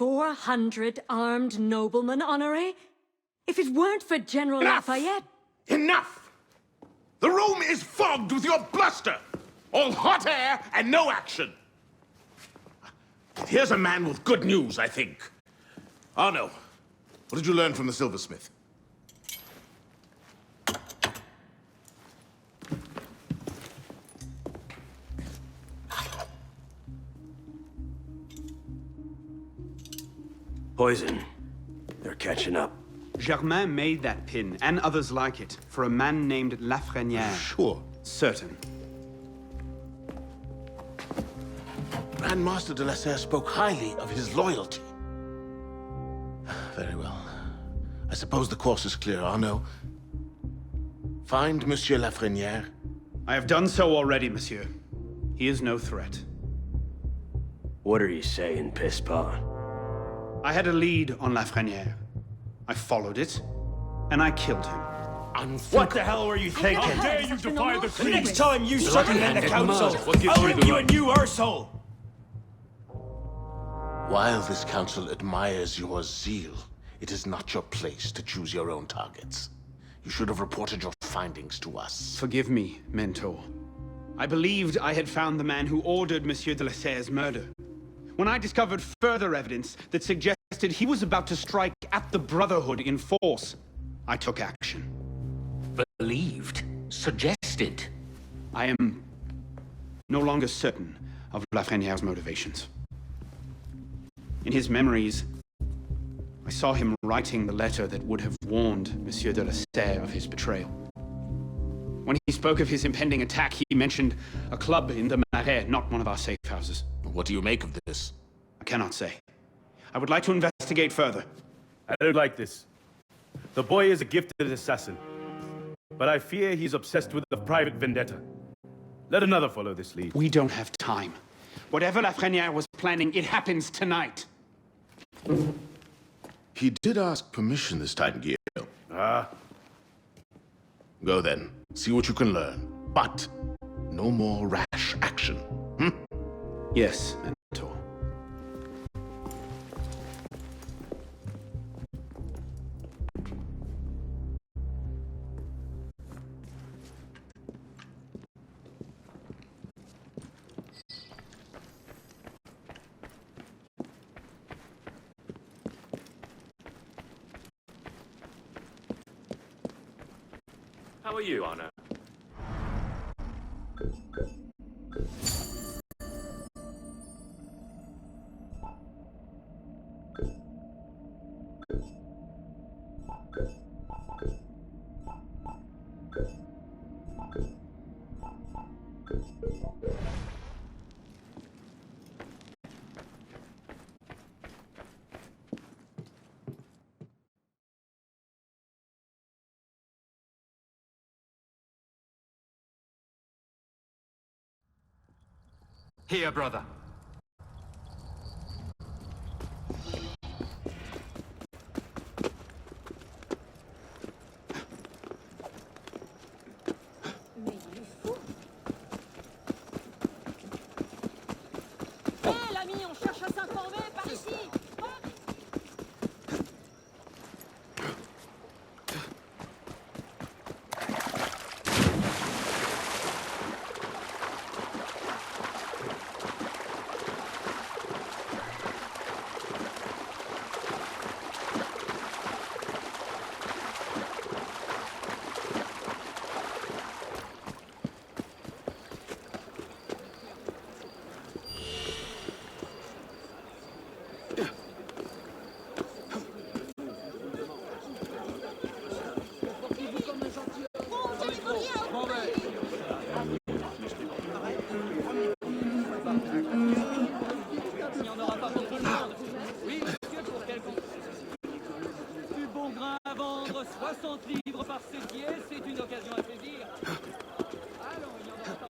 400 armed noblemen, Honoré? If it weren't for General Lafayette... Enough! The room is fogged with your bluster! All hot air and no action! Here's a man with good news, I think. Arno, what did you learn from the silversmith? Poison. They're catching up. Germain made that pin, and others like it, for a man named Lafreniere. Sure. Certain. Grandmaster de la Serre spoke highly of his loyalty. Very well. I suppose the course is clear, Arno. Find Monsieur Lafreniere. I have done so already, monsieur. He is no threat. What are you saying, Pisspon? I had a lead on Lafreniere. I followed it, and I killed him. What the hell were you thinking? How dare you defy the The next time you circumvent the council, I'll give you a new arsehole! While this council admires your zeal, it is not your place to choose your own targets. You should have reported your findings to us. Forgive me, Mentor. I believed I had found the man who ordered Monsieur de la Serre's murder. When I discovered further evidence that suggested he was about to strike at the Brotherhood in force, I took action. Believed? Suggested? I am no longer certain of Lafreniere's motivations. In his memories, I saw him writing the letter that would have warned Monsieur de la Serre of his betrayal. When he spoke of his impending attack, he mentioned a club in the Marais, not one of our safe houses. What do you make of this? I cannot say. I would like to investigate further. I don't like this. The boy is a gifted assassin. But I fear he's obsessed with a private vendetta. Let another follow this lead. We don't have time. Whatever Lafreniere was planning, it happens tonight. He did ask permission this time, Guillaume. Ah. Go then. See what you can learn. But no more rash action. Yes, Mentor. How are you, Arno? Here, brother. Hé, l'ami, on cherche à s'informer, par ici. Du bon grain à vendre, 60 livres par séquier, c'est une occasion à saisir. Allons, il y en a pas.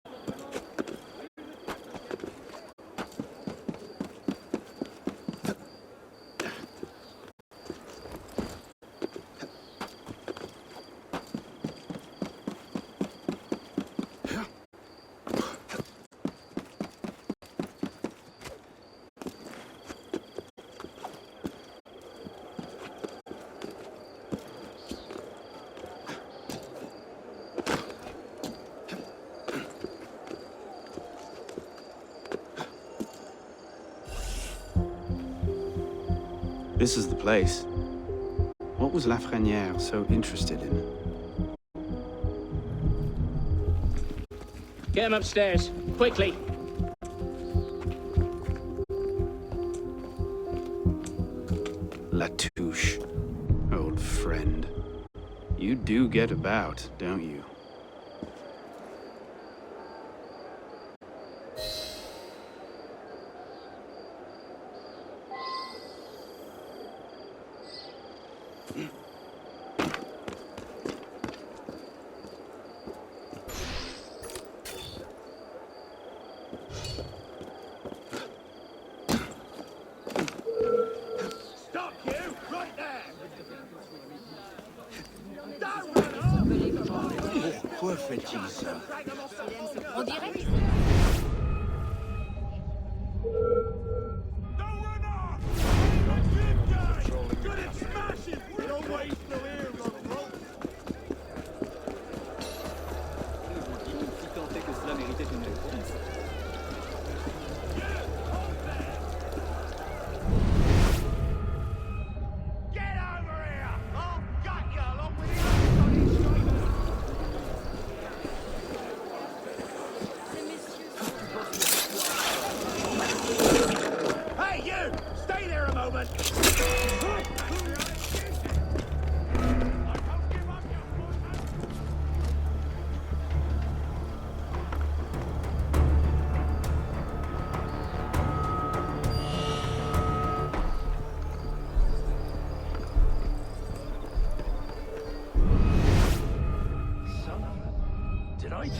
This is the place. What was Lafrenière so interested in? Get him upstairs, quickly. Latouche, old friend. You do get about, don't you? Stop you! Right there! Don't run off! Pourquoi fait-il ça? On dirait que... Don't run off! Good guy! Good at smashing! We're always still here, Rob. Si tant est que cela méritait une réponse. Get over here! I'll gut you along with the Hey, you! Stay there a moment! Did I just...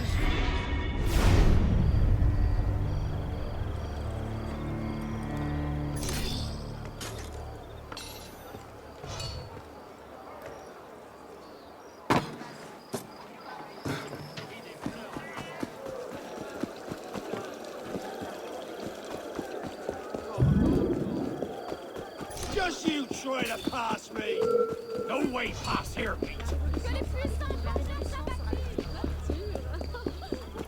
Just you try to pass me! No way past here, mate! Que les puissants partisans s'abattent.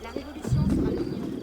La révolution sera le mieux.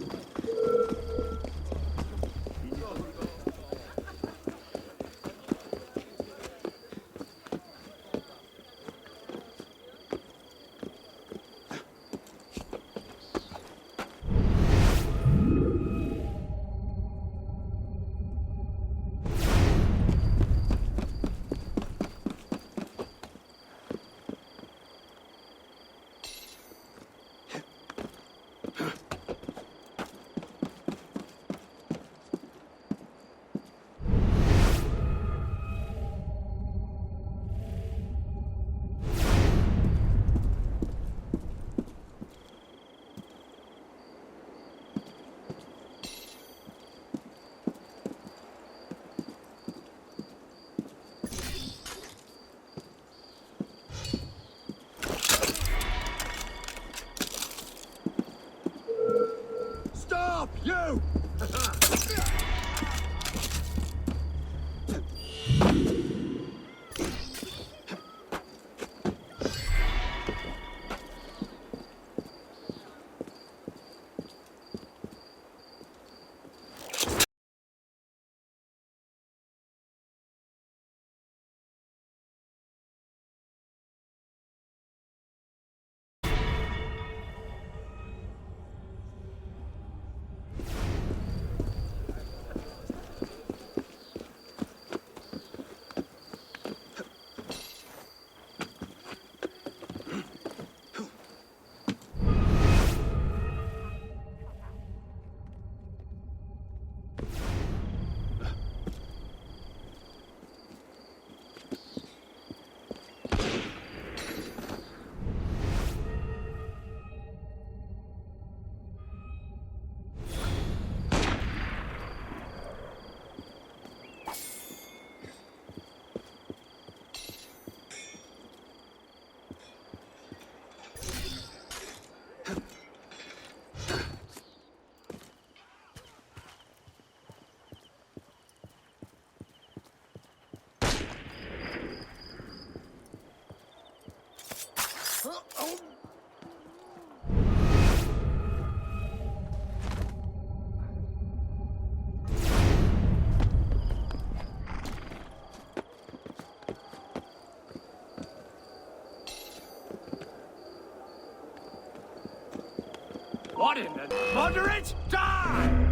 What in the... Moderate? Die!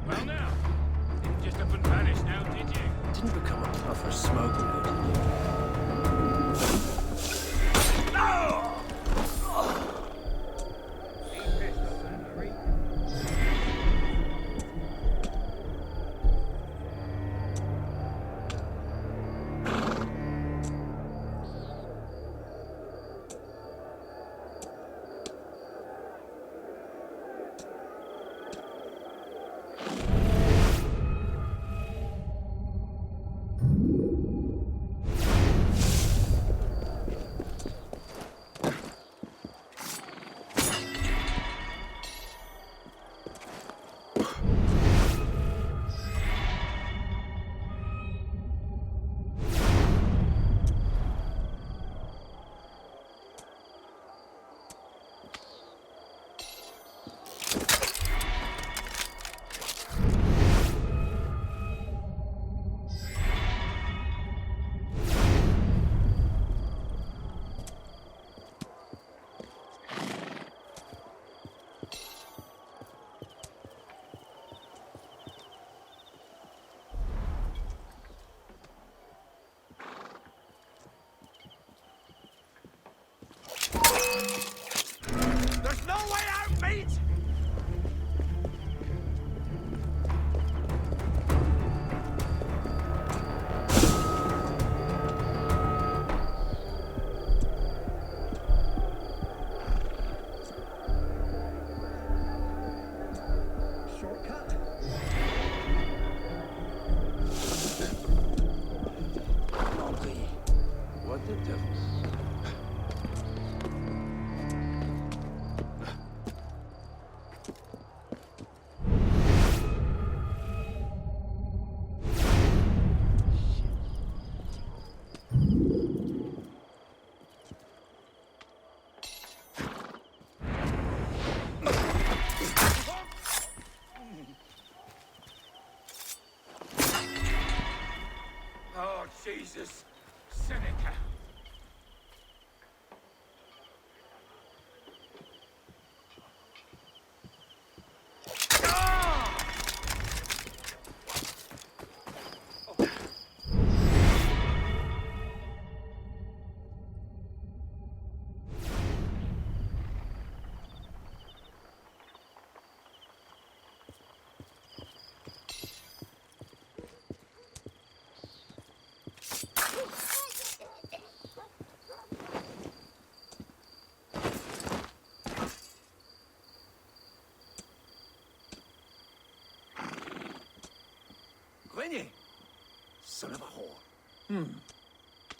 Well now, didn't just up and vanish now, did you? Didn't become a tougher smoker, though, did you? There's no way out, mate! Shortcut. Lovely. What the devil? Oh, Jesus. Seneca. Grenier! Son of a whore.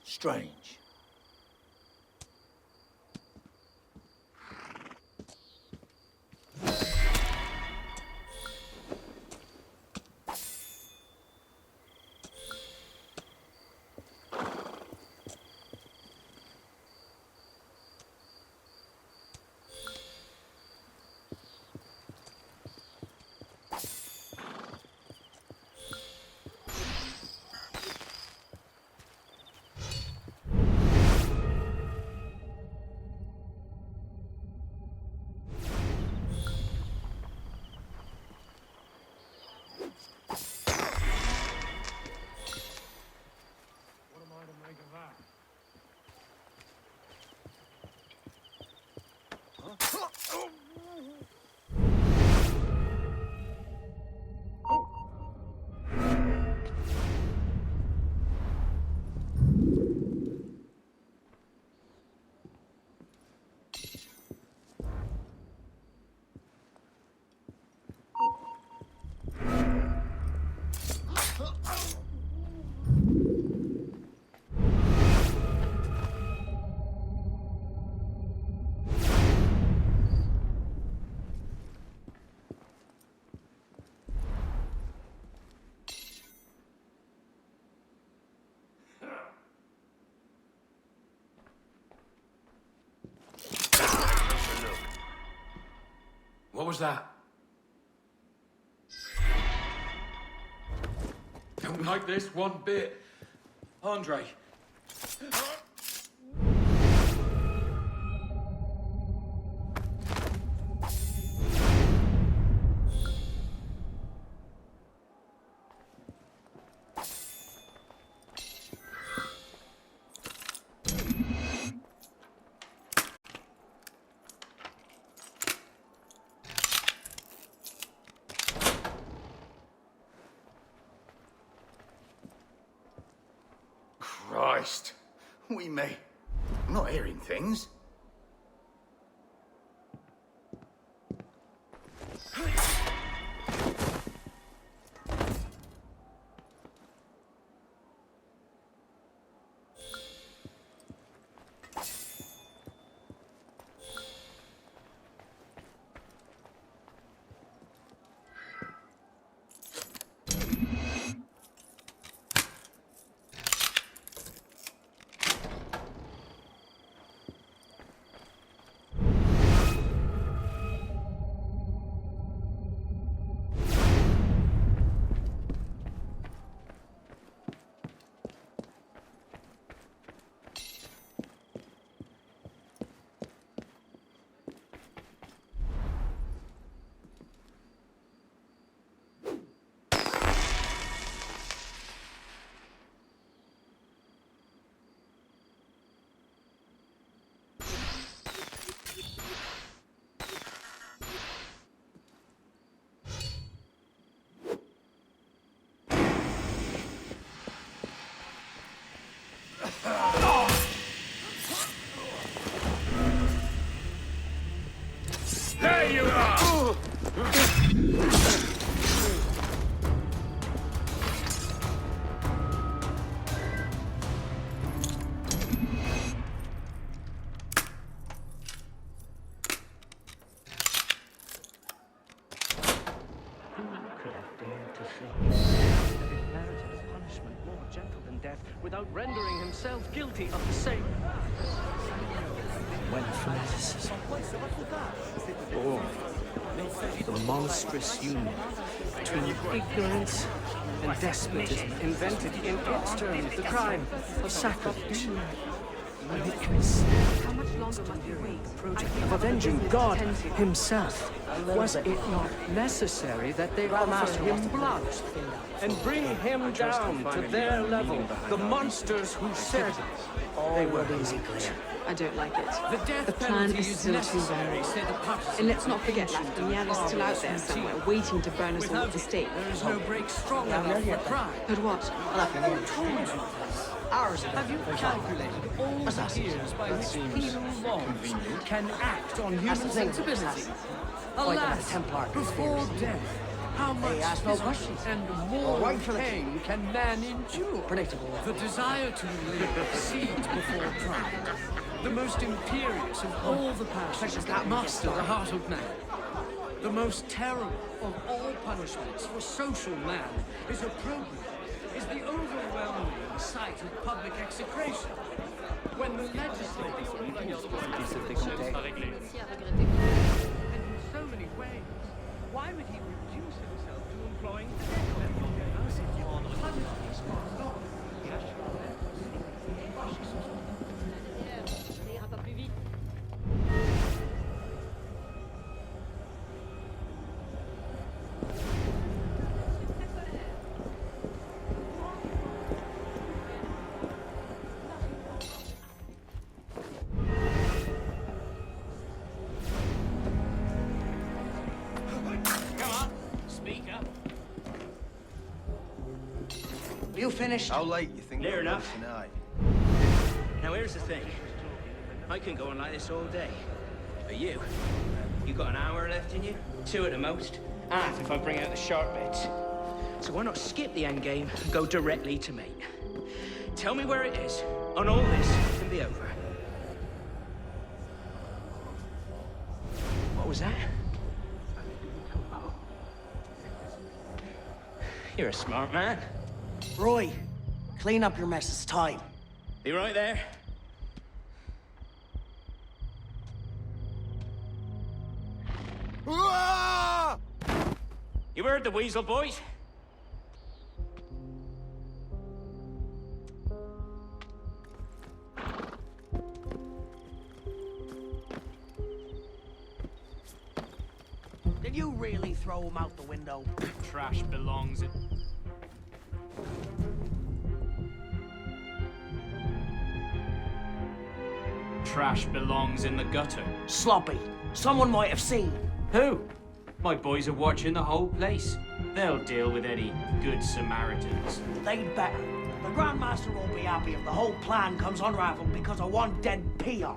Strange. What was that? Don't like this one bit. Andre. Christ. We may... I'm not hearing things. There you are! Without rendering himself guilty of the same. When fanaticism, or the monstrous union between ignorance and despotism Invented in its terms the crime of sacrilege, wickedness, How much longer must we wait? of avenging God himself. Was it not necessary that they offer him blood and bring him down to their level, the monsters who said They were easy good. I don't like it. the death The plan penalty is is still too necessary, vague. said the partisans And let's not of forget, ancient Lafreniere is still out there somewhere, waiting to burn us all at the stake. There is no break strong enough for crime. But what? Have you calculated all the years by which penal laws can act on human sensibility? Alas, before death, how much physical and moral pain can man endure? Predictable. The desire to live seeds before pride. The most imperious of all the passions that master the heart of man. The most terrible of all punishments for social man is opprobrium, is the overwhelming sight of public execration. When the legislature and in so many ways, why would he reduce himself to employing the death penalty? You finished? How late you think Near we'll go enough. tonight? Now here's the thing. I can go on like this all day. But you got an hour left in you? 2 at the most. Half if I bring out the sharp bits. So why not skip the end game and go directly to mate? Tell me where it is, and all this can be over. What was that? You're a smart man. Roy, clean up your mess. It's time. Be right there. You heard the weasel, boys? Did you really throw him out the window? Trash belongs in... Trash belongs in the gutter. Sloppy. Someone might have seen. Who? My boys are watching the whole place. They'll deal with any good Samaritans. They'd better. The Grandmaster won't be happy if the whole plan comes unraveled because of one dead peon.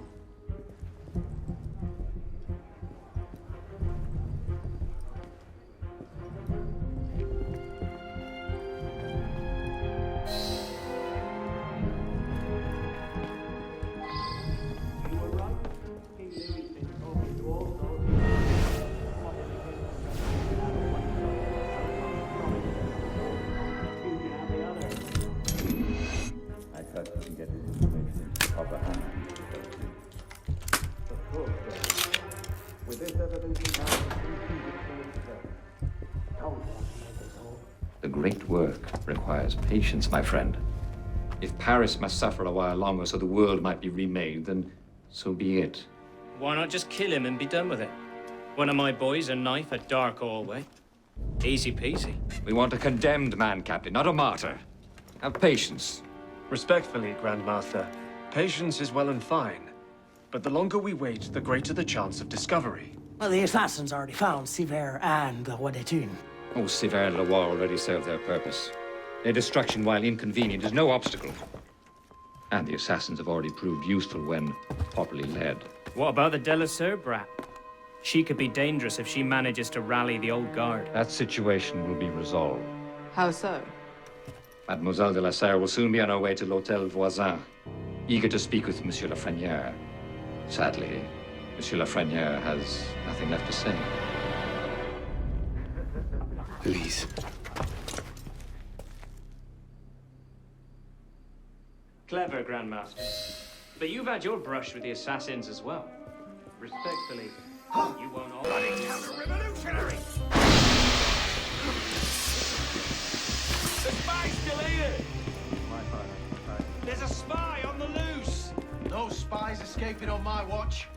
The great work requires patience, my friend. If Paris must suffer a while longer so the world might be remade, then so be it. Why not just kill him and be done with it? One of my boys, a knife, a dark hallway. Easy peasy. We want a condemned man, Captain, not a martyr. Have patience. Respectfully, Grandmaster, patience is well and fine. But the longer we wait, the greater the chance of discovery. Well, the assassins already found Siver and the Wadetun. Oh, Siver and Leroy already served their purpose. Their destruction, while inconvenient, is no obstacle. And the assassins have already proved useful when properly led. What about the Delasur brat? She could be dangerous if she manages to rally the old guard. That situation will be resolved. How so? Mademoiselle de la Serre will soon be on her way to l'Hôtel Voisin, eager to speak with Monsieur Lafrenière. Sadly, Monsieur Lafrenière has nothing left to say. Elise. Clever, Grandmaster. But you've had your brush with the assassins as well. Respectfully, you won't all... Bloody counter-revolutionary! The spy's still here! There's a spy on the loose! No spies escaping on my watch.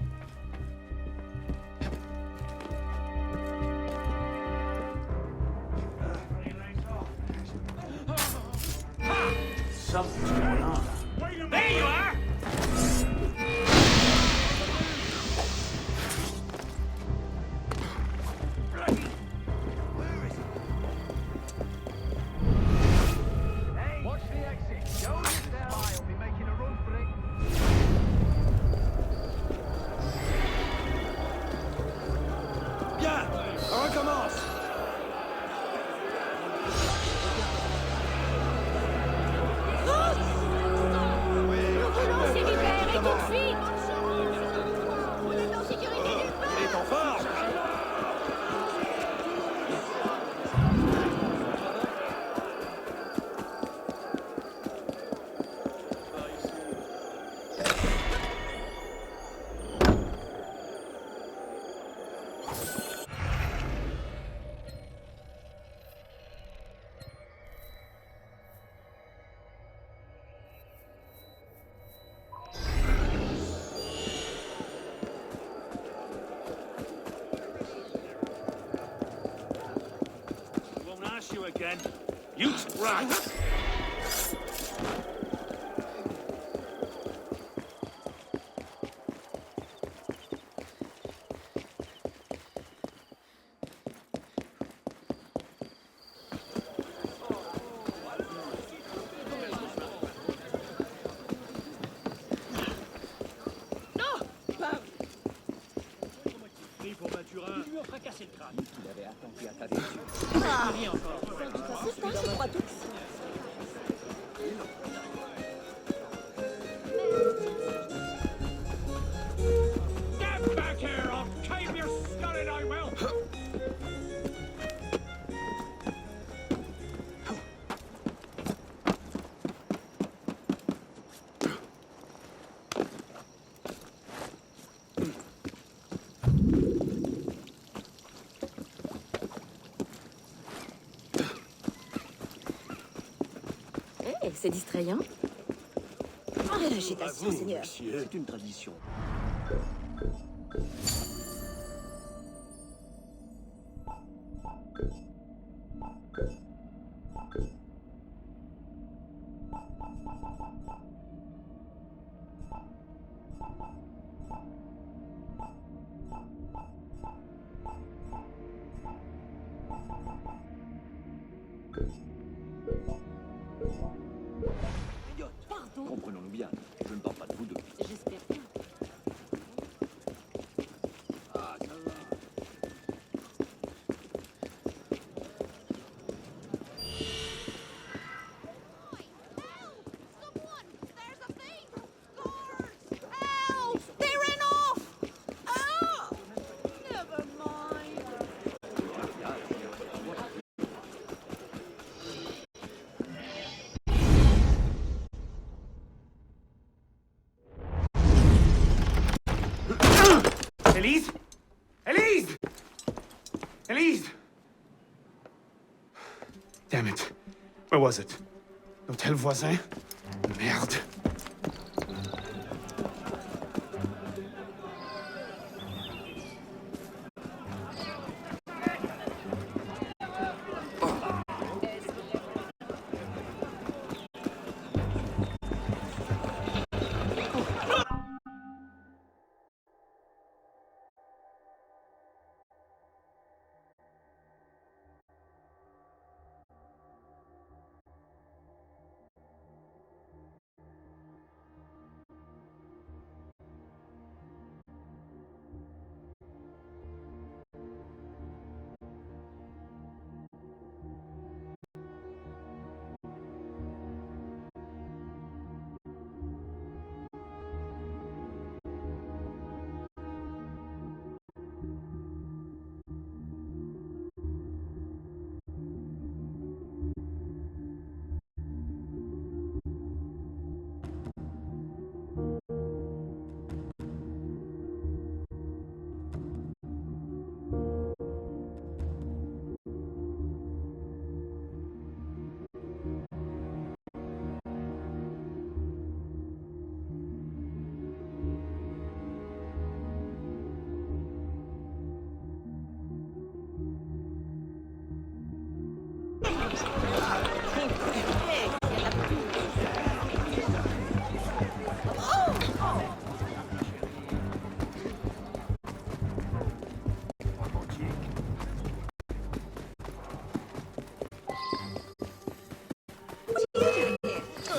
Something's going on. There you are! Watch the exit. Joe spy will be making a run for it. Bien! On recommence! Il est en forme! You again. You rat! Get back here! I'll cave your skull in, I will! C'est distrayant. L'agitation, Seigneur. C'est une tradition. Comprenons-nous bien, je ne parle pas de vous deux. J'espère bien. Ah, ça va. Elise? Elise! Elise! Damn it. Where was it? L'hôtel voisin? Merde.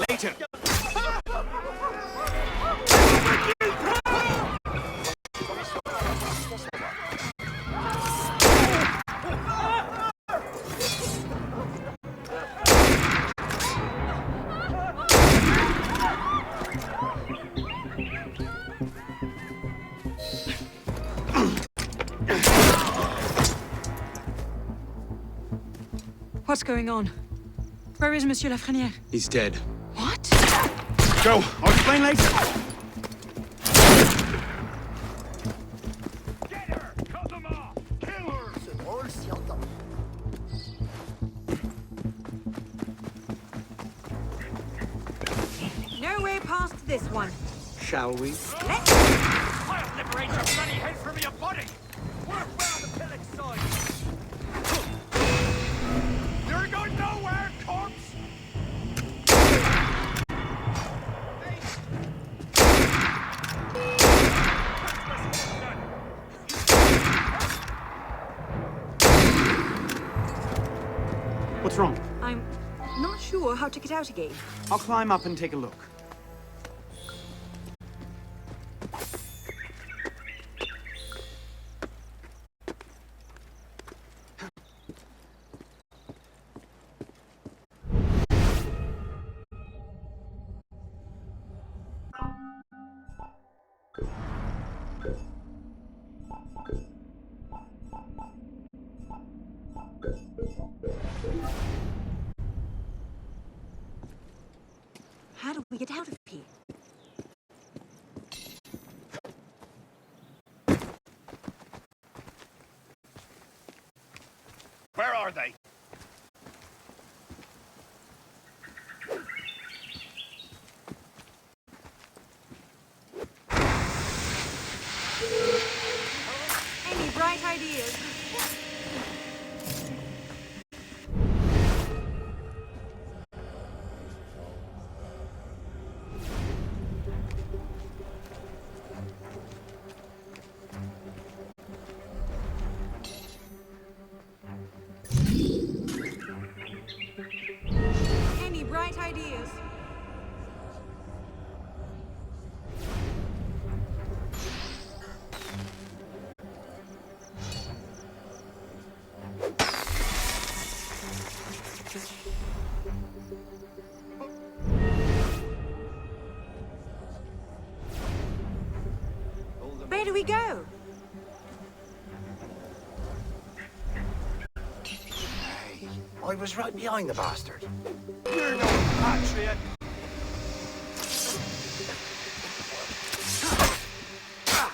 Later. What's going on? Where is Monsieur Lafrenière? He's dead. What? Go! I'll explain later! Get her! Cut them off! Kill her! C'est drôle si entend. No way past this one. Shall we? I'll liberate your bloody head from your body! Work round the Bellec side! You're going nowhere, corpse! What's wrong? I'm not sure how to get out again. I'll climb up and take a look. How do we get out of here? Where are they? Any bright ideas? Any bright ideas? I was right behind the bastard. You're no patriot.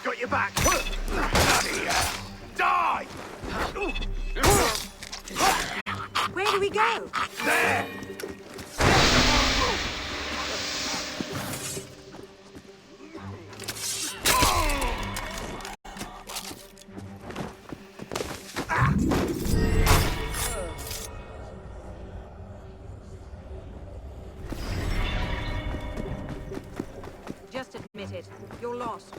Got your back. Bloody hell. Die! Where do we go? There! Just admit it. You're lost.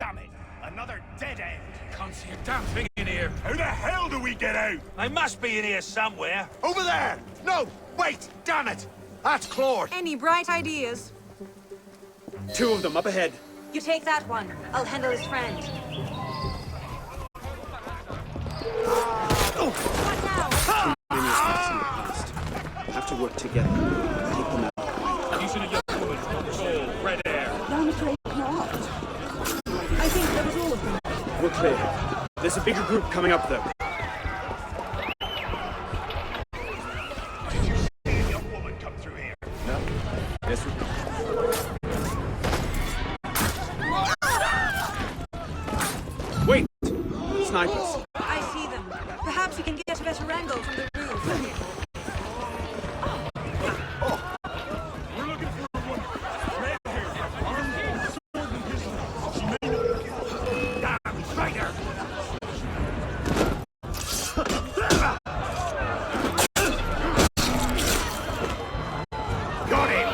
Damn it! Another dead end. Can't see a damn thing in here. How the hell do we get out? They must be in here somewhere. Over there! No! Wait! Damn it! That's Claude! Any bright ideas? 2 of them up ahead. You take that one. I'll handle his friend. What now? Have to work together. Keep them out. You should have just woman. Tall, red hair. I'm afraid not. I think that was all of them. We're clear. There's a bigger group coming up, though. Did you see a young woman come through here? No. Yes, we... Wait! Snipers. I see them. Perhaps you can get a better angle from the roof. We're looking for one. Red hair, armed, sword and pistol. She may know. Damn traitor! Got him!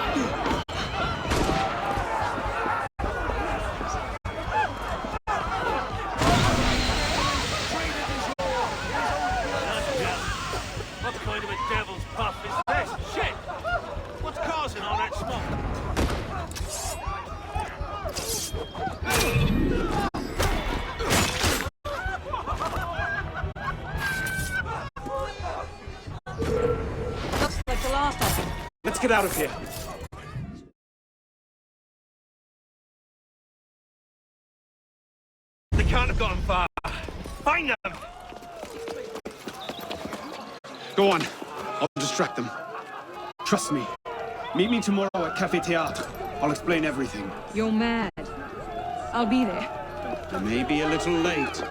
What kind of a devil's puff is this? Shit! What's causing all that smoke? Looks like the last of them. Let's get out of here. They can't have gone far. Find them! Go on. I'll distract them. Trust me. Meet me tomorrow at Café Théâtre. I'll explain everything. You're mad. I'll be there. I may be a little late.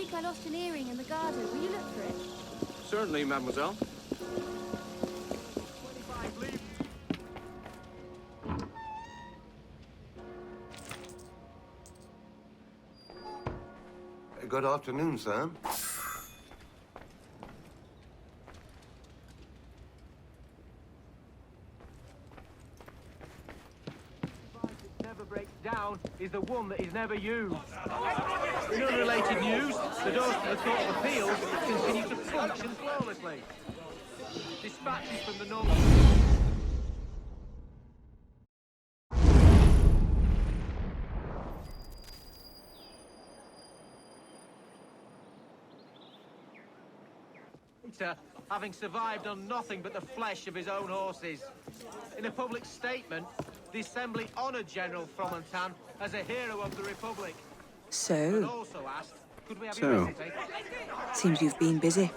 week I lost an earring in the garden. Will you look for it? Certainly, mademoiselle. Good afternoon, sir. Never breaks down is the one that is never used. In unrelated news, the doors to the Court of Appeals continue to function flawlessly. Dispatches from the normal... having survived on nothing but the flesh of his own horses. In a public statement, the Assembly honoured General Fromentin as a hero of the Republic. So? And also asked, could we have your recipe? Seems you've been busy.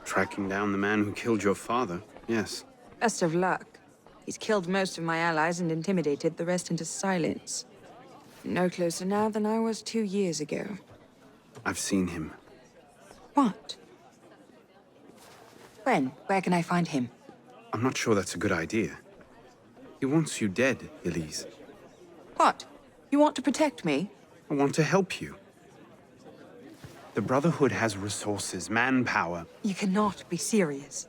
Tracking down the man who killed your father, yes. Best of luck. He's killed most of my allies and intimidated the rest into silence. No closer now than I was 2 years ago. I've seen him. What? When? Where can I find him? I'm not sure that's a good idea. He wants you dead, Elise. What? You want to protect me? I want to help you. The Brotherhood has resources, manpower. You cannot be serious.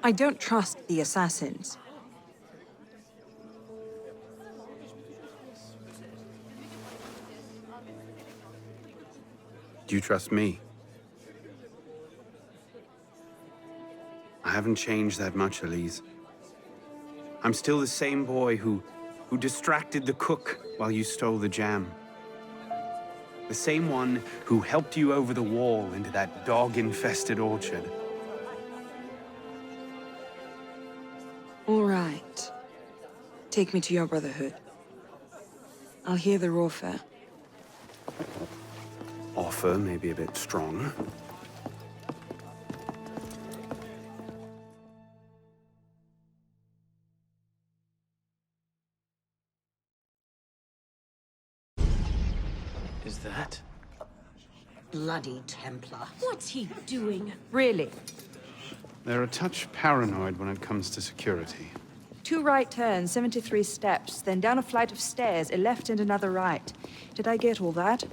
I don't trust the assassins. Do you trust me? I haven't changed that much, Elise. I'm still the same boy who distracted the cook while you stole the jam. The same one who helped you over the wall into that dog-infested orchard. All right. Take me to your Brotherhood. I'll hear their offer. Offer may be a bit strong. Is that? Bloody Templar. What's he doing? Really? They're a touch paranoid when it comes to security. 2 right turns, 73 steps, then down a flight of stairs, a left and another right. Did I get all that?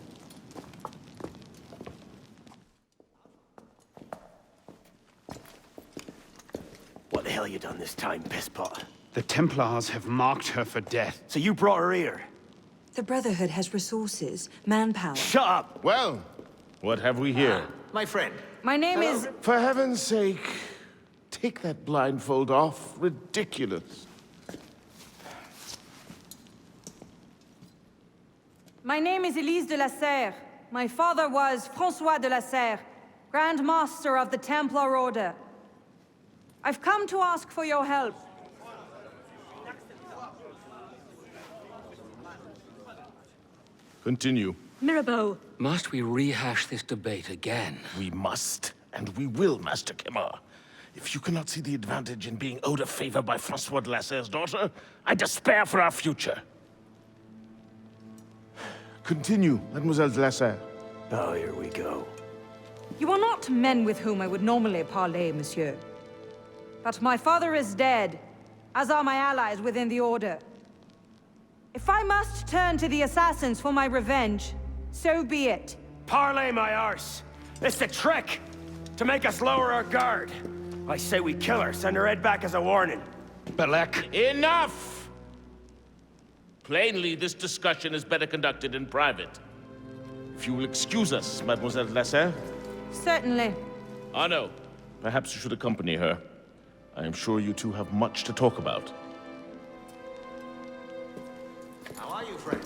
What the hell you done this time, pisspot? The Templars have marked her for death. So you brought her here? The Brotherhood has resources, manpower. Shut up! Well, what have we here? My friend. My name is... For heaven's sake, take that blindfold off. Ridiculous. My name is Elise de la Serre. My father was François de la Serre, Grand Master of the Templar Order. I've come to ask for your help. Continue. Mirabeau. Must we rehash this debate again? We must, and we will, Master Kemar. If you cannot see the advantage in being owed a favor by Francois de la Serre's daughter, I despair for our future. Continue, Mademoiselle de la Serre. Oh, here we go. You are not men with whom I would normally parley, monsieur. But my father is dead, as are my allies within the Order. If I must turn to the assassins for my revenge, so be it. Parlay my arse! It's a trick! To make us lower our guard. I say we kill her, send her head back as a warning. Bellec, enough! Plainly, this discussion is better conducted in private. If you will excuse us, Mademoiselle de la Serre. Certainly. Arno, perhaps you should accompany her. I am sure you two have much to talk about. How are you, friend?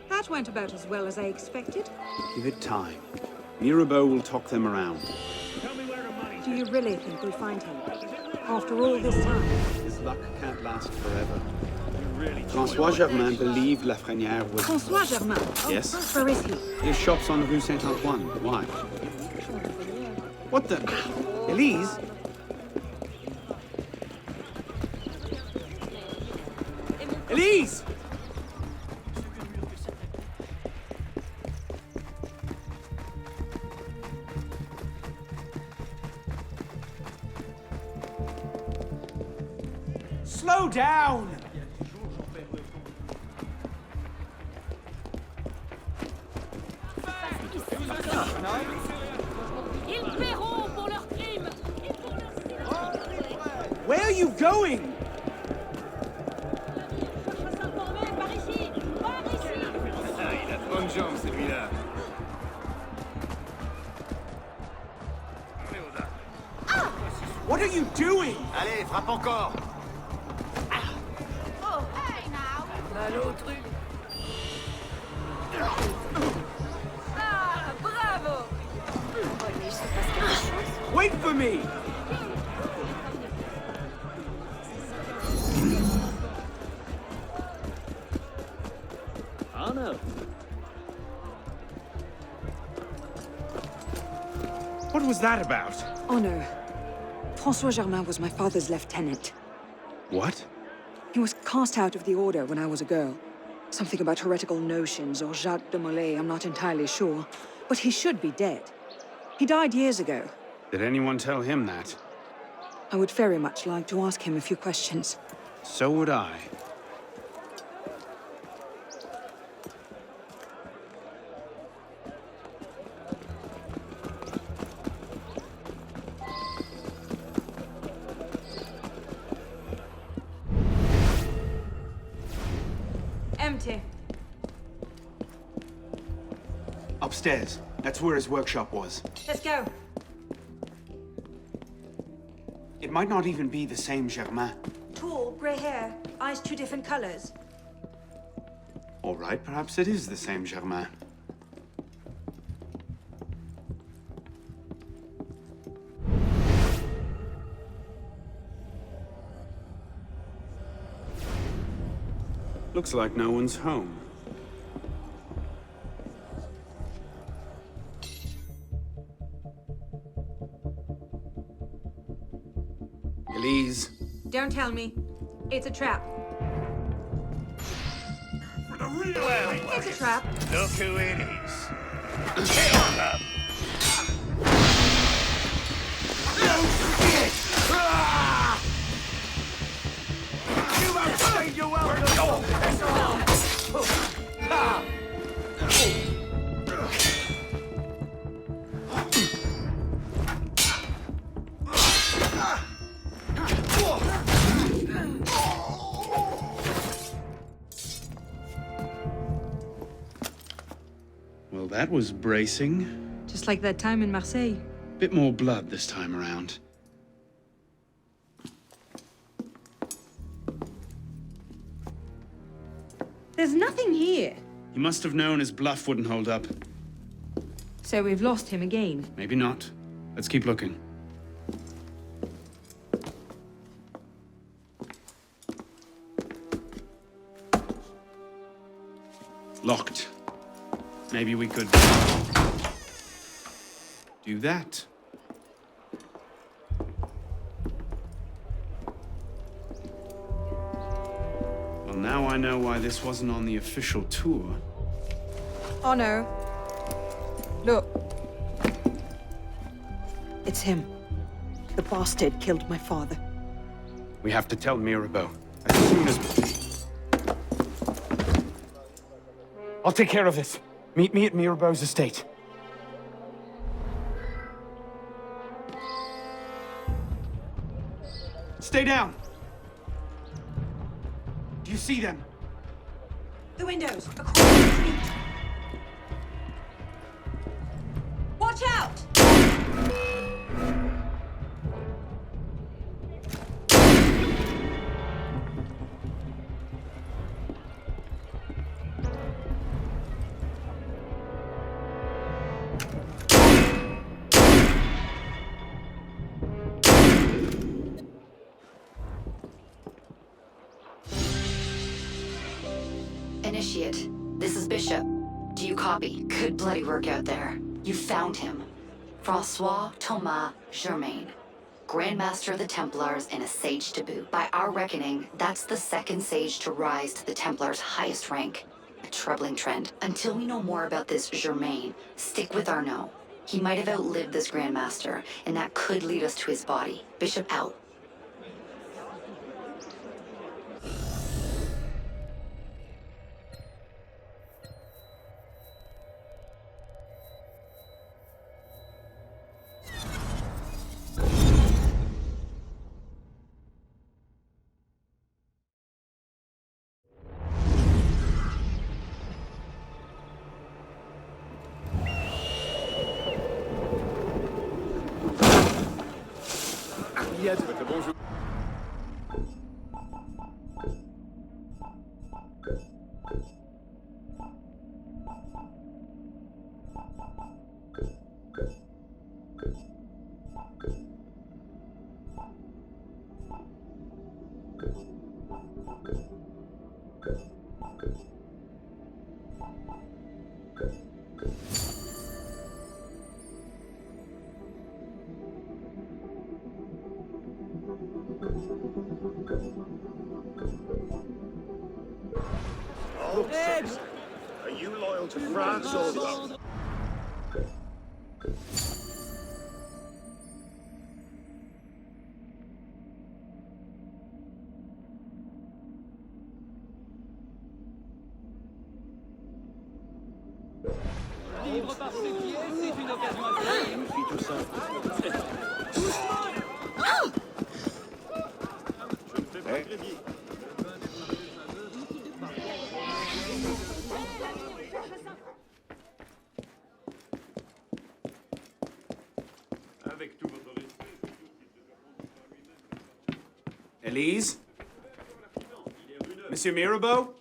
That went about as well as I expected. Give it time. Mirabeau will talk them around. Do you really think we'll find him? After all this time? His luck can't last forever. really François Germain believed Lafrenière was... François Germain? Yes? Where is he? His shop's on Rue Saint-Antoine. Why? What the... Elise? Elise! Slow down! Where are you going? Il a de bonnes jambes, celui-là. What are you doing? Allez, frappe encore. Ah, bravo! Wait for me! Oh no. What was that about? Honor. François Germain was my father's lieutenant. What? He was cast out of the order when I was a girl. Something about heretical notions or Jacques de Molay, I'm not entirely sure. But he should be dead. He died years ago. Did anyone tell him that? I would very much like to ask him a few questions. So would I. Empty. Upstairs. That's where his workshop was. Let's go. It might not even be the same Germain. Tall, grey hair, eyes two different colors. All right, perhaps it is the same Germain. Looks like no one's home. Elise. Don't tell me. It's a trap. It's a trap. Look who it is. Get on up. You won't find your welcome. Well, that was bracing. Just like that time in Marseille. Bit more blood this time around. There's nothing here. He must have known his bluff wouldn't hold up. So we've lost him again. Maybe not. Let's keep looking. Locked. Maybe we could do that. Well, now I know why this wasn't on the official tour. Oh no. Look. It's him. The bastard killed my father. We have to tell Mirabeau as soon as... I'll take care of this. Meet me at Mirabeau's estate. Stay down. Do you see them? The windows, across the street. Watch out! Initiate, this is Bishop. Do you copy? Good bloody work out there. You found him. Francois Thomas Germain, Grand Master of the Templars and a sage to boot. By our reckoning, that's the second sage to rise to the Templars' highest rank. A troubling trend. Until we know more about this Germain, stick with Arnaud. He might have outlived this Grand Master, and that could lead us to his body. Bishop out. Bonjour. Oh, citizen, are you loyal to France or the... Vivre par ce qui est, c'est une occasion à faire. Une fille tout simple. Je ne fais pas crédit. Avec tout votre respect. Elise? Monsieur Mirabeau?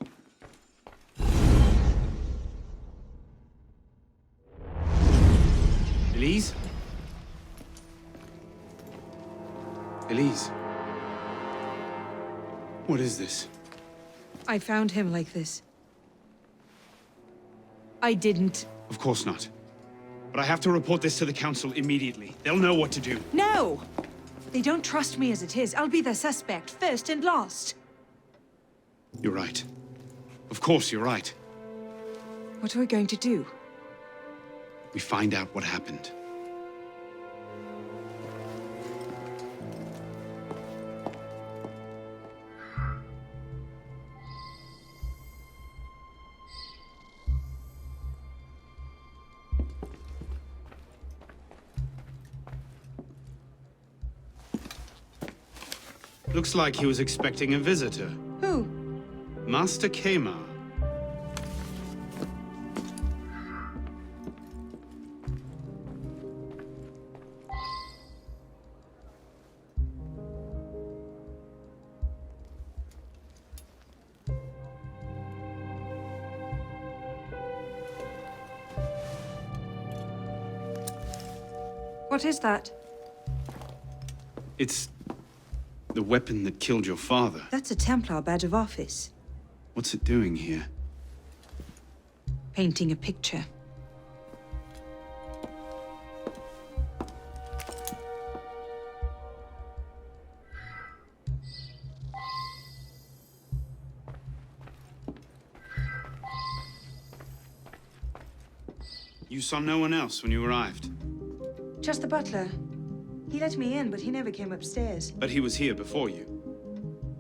Elise? Elise? What is this? I found him like this. I didn't. Of course not. But I have to report this to the council immediately. They'll know what to do. No! They don't trust me as it is. I'll be the suspect, first and last. You're right. Of course you're right. What are we going to do? We find out what happened. Looks like he was expecting a visitor. Who? Master Kemar. What is that? It's the weapon that killed your father. That's a Templar badge of office. What's it doing here? Painting a picture. You saw no one else when you arrived? Just the butler. He let me in, but he never came upstairs. But he was here before you.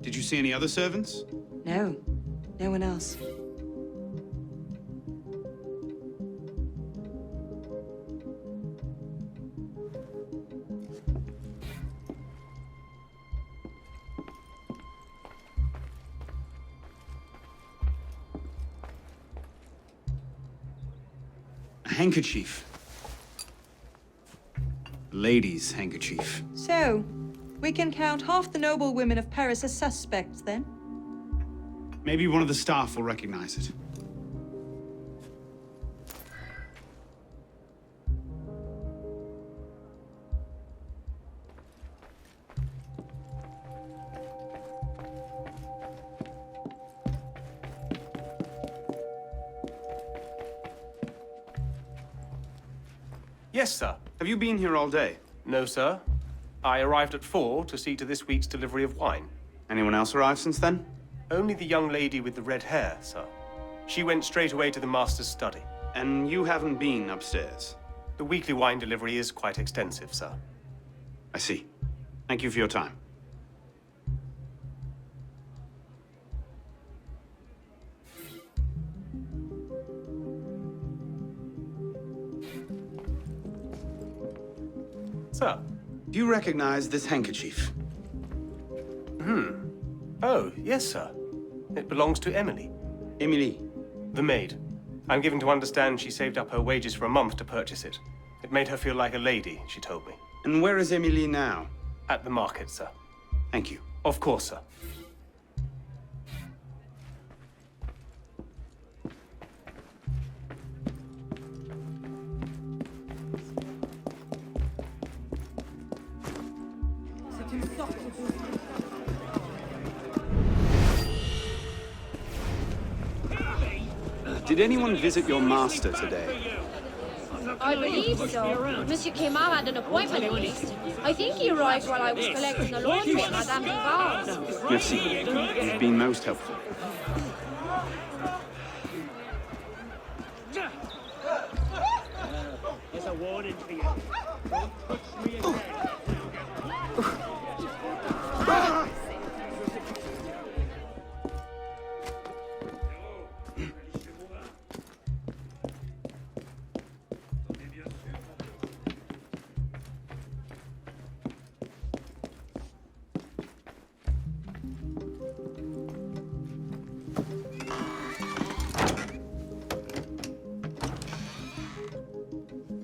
Did you see any other servants? No. No one else. A handkerchief. A lady's handkerchief. So, we can count half the noble women of Paris as suspects, then? Maybe one of the staff will recognize it. Yes, sir. Have you been here all day? No, sir. I arrived at 4 to see to this week's delivery of wine. Anyone else arrived since then? Only the young lady with the red hair, sir. She went straight away to the master's study. And you haven't been upstairs? The weekly wine delivery is quite extensive, sir. I see. Thank you for your time. Sir? Do you recognize this handkerchief? Oh, yes, sir. It belongs to Emily. Emily? The maid. I'm given to understand she saved up her wages for a month to purchase it. It made her feel like a lady, she told me. And where is Emily now? At the market, sir. Thank you. Of course, sir. Did anyone visit your master today? I believe so. Monsieur Quemar had an appointment at least. I think he arrived while I was collecting the laundry at Madame Duval's. Merci. You've been most helpful. There's a warning for you. Don't touch me again.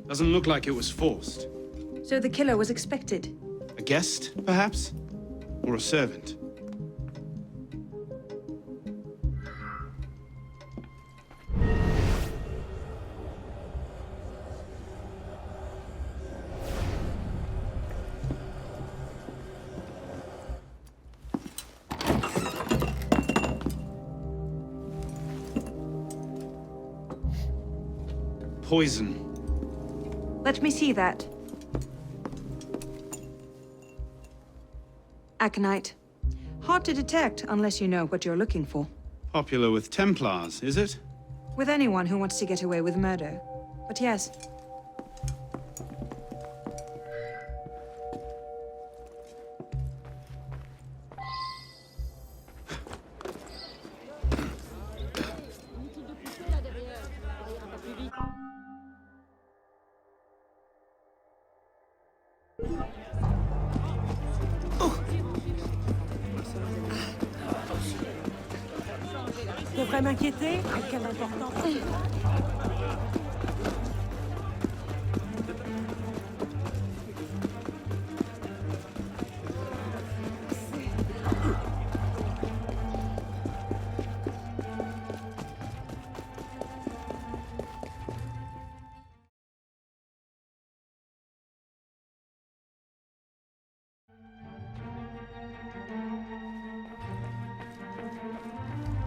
Doesn't look like it was forced. So the killer was expected? A guest, perhaps? Or a servant? Poison. Let me see that. Aconite. Hard to detect unless you know what you're looking for. Popular with Templars, is it? With anyone who wants to get away with murder. But yes. Devrait m'inquiéter? Quelle importance?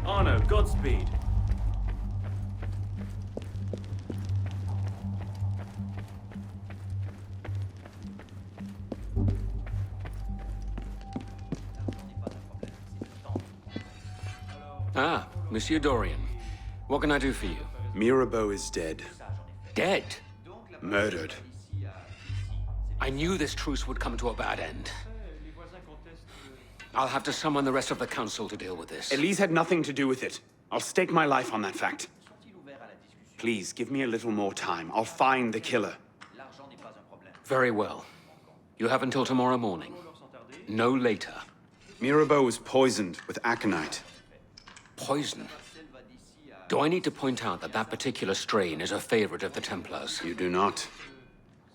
Arno, Godspeed. Ah, Monsieur Dorian. What can I do for you? Mirabeau is dead. Dead? Murdered. I knew this truce would come to a bad end. I'll have to summon the rest of the council to deal with this. Elise had nothing to do with it. I'll stake my life on that fact. Please, give me a little more time. I'll find the killer. Very well. You have until tomorrow morning. No later. Mirabeau was poisoned with aconite. Poison? Do I need to point out that that particular strain is a favorite of the Templars? You do not.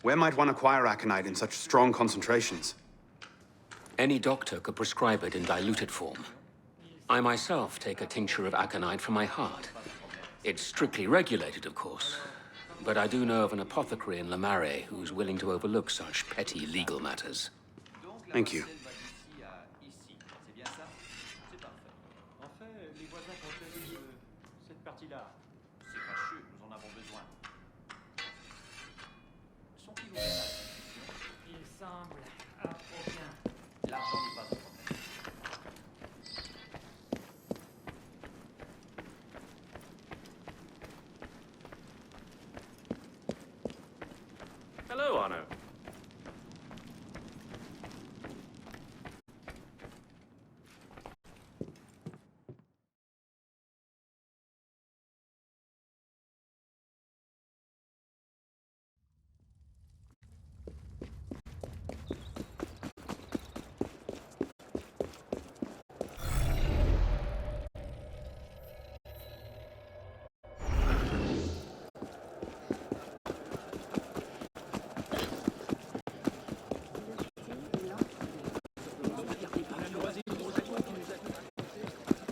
Where might one acquire aconite in such strong concentrations? Any doctor could prescribe it in diluted form. I myself take a tincture of aconite for my heart. It's strictly regulated, of course. But I do know of an apothecary in Le Marais who's willing to overlook such petty legal matters. Thank you. Hello, Arno.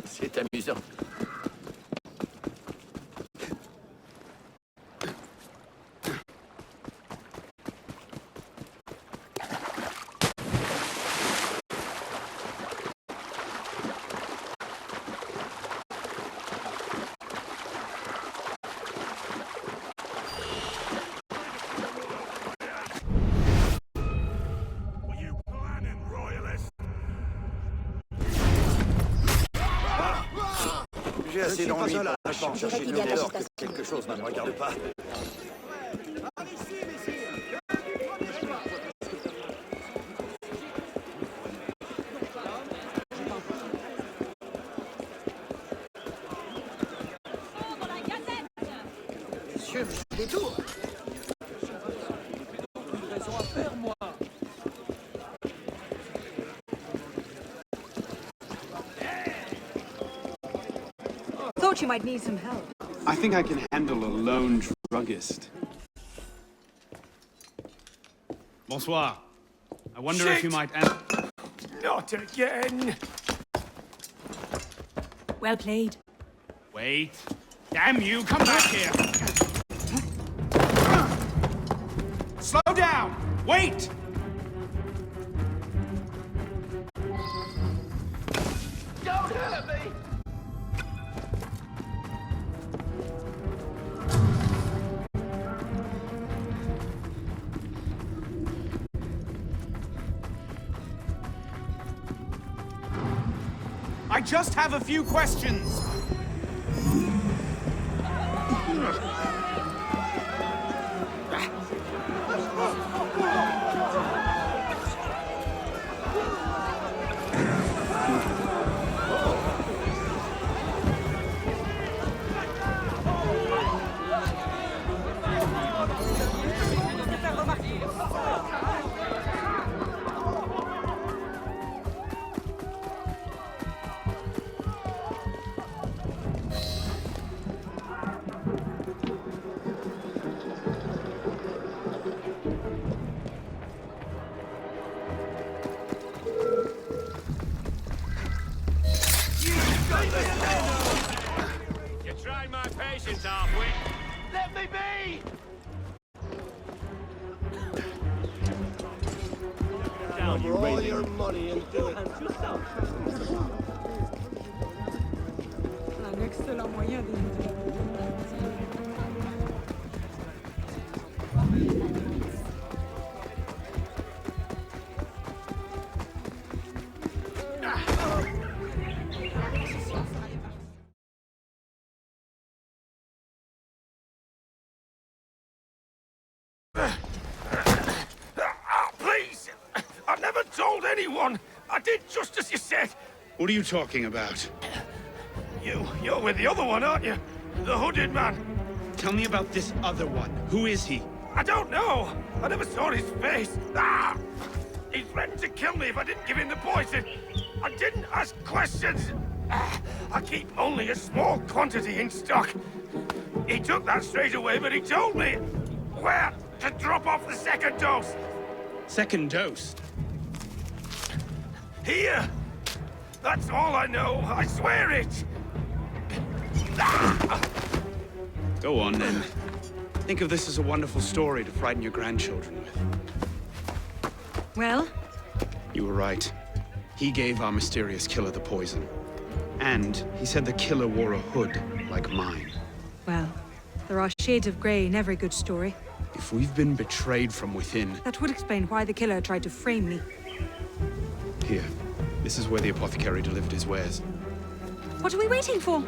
C'est amusant. J'ai assez d'envie pour pas chercher de dehors que quelque chose ne me regarde pas. Monsieur, des tours. Raison à faire, moi. Thought you might need some help. I think I can handle a lone druggist. Bonsoir. I wonder if you might answer. Not again! Well played. Wait. Damn you, come back here! Slow down! Wait! Don't hurt me! I just have a few questions. You tried my patience, halfway. Let me be! Down, you all your money and do it. Un excellent moyen de... Please! I never told anyone! I did just as you said! What are you talking about? You're with the other one, aren't you? The hooded man. Tell me about this other one. Who is he? I don't know! I never saw his face! Ah! He threatened to kill me if I didn't give him the poison! I didn't ask questions! Ah, I keep only a small quantity in stock. He took that straight away, but he told me where to drop off the second dose. Second dose? Here! That's all I know, I swear it! Ah! Go on, then. Think of this as a wonderful story to frighten your grandchildren with. Well? You were right. He gave our mysterious killer the poison. And he said the killer wore a hood like mine. Well, There are shades of grey in every good story. If we've been betrayed from within... That would explain why the killer tried to frame me. Here. This is where the apothecary delivered his wares. What are we waiting for?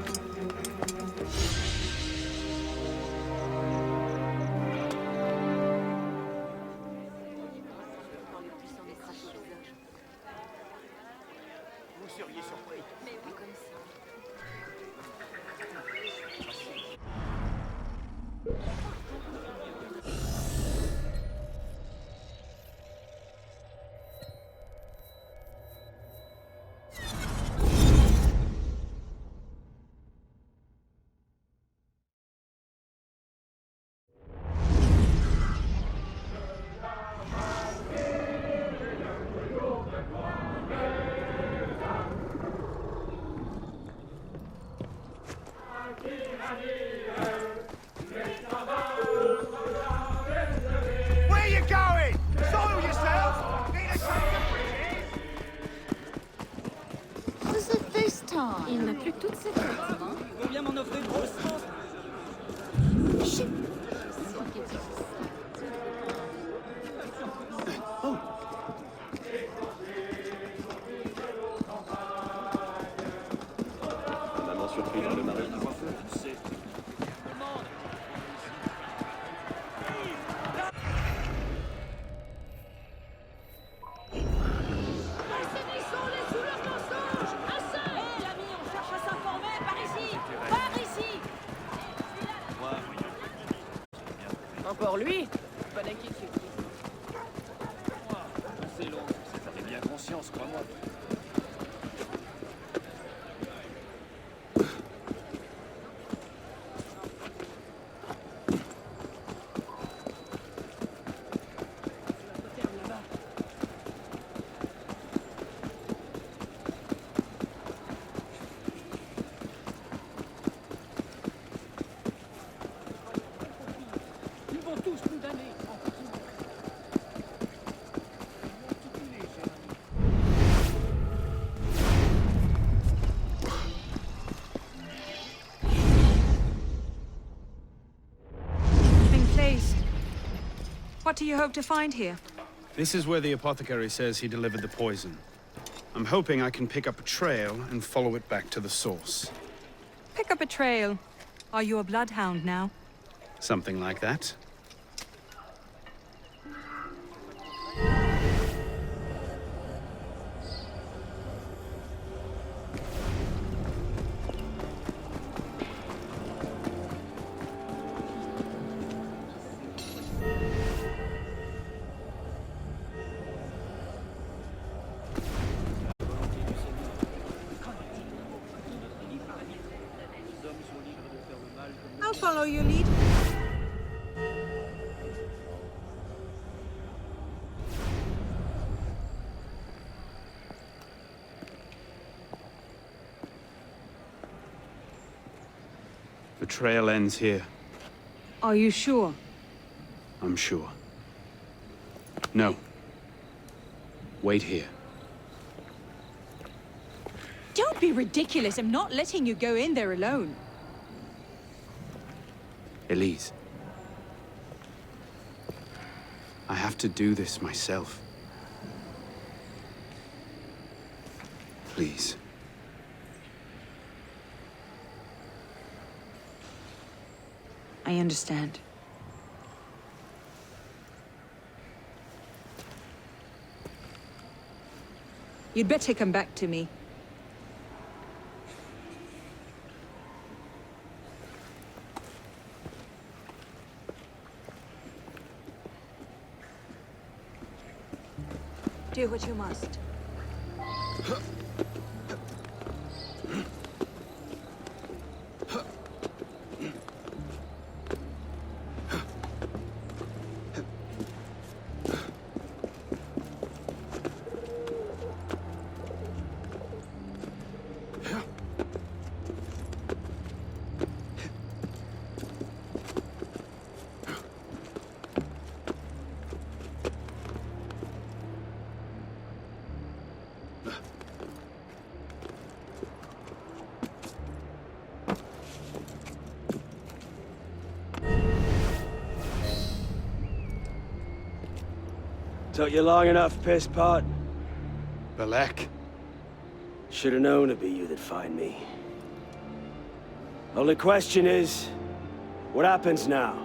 Where you going? Soil yourself! Need a change of breathing? Was it this time? Il n'a plus toute cette tête, hein? Il vient m'en offrir grossement. Maman surprise par le mari. Encore lui? Pas d'inquiétude. C'est long, ça fait bien conscience, crois-moi. Ils vont tous nous damner. Been placed. What do you hope to find here? This is where the apothecary says he delivered the poison. I'm hoping I can pick up a trail and follow it back to the source. Pick up a trail. Are you a bloodhound now? Something like that. I'll follow your lead. The trail ends here. Are you sure? I'm sure. No. Wait here. Don't be ridiculous. I'm not letting you go in there alone. Elise. I have to do this myself. Please. I understand. You'd better come back to me. Do what you must. Took you long enough, piss pot. Bellec. Should've known it'd be you that'd find me. Only question is, what happens now?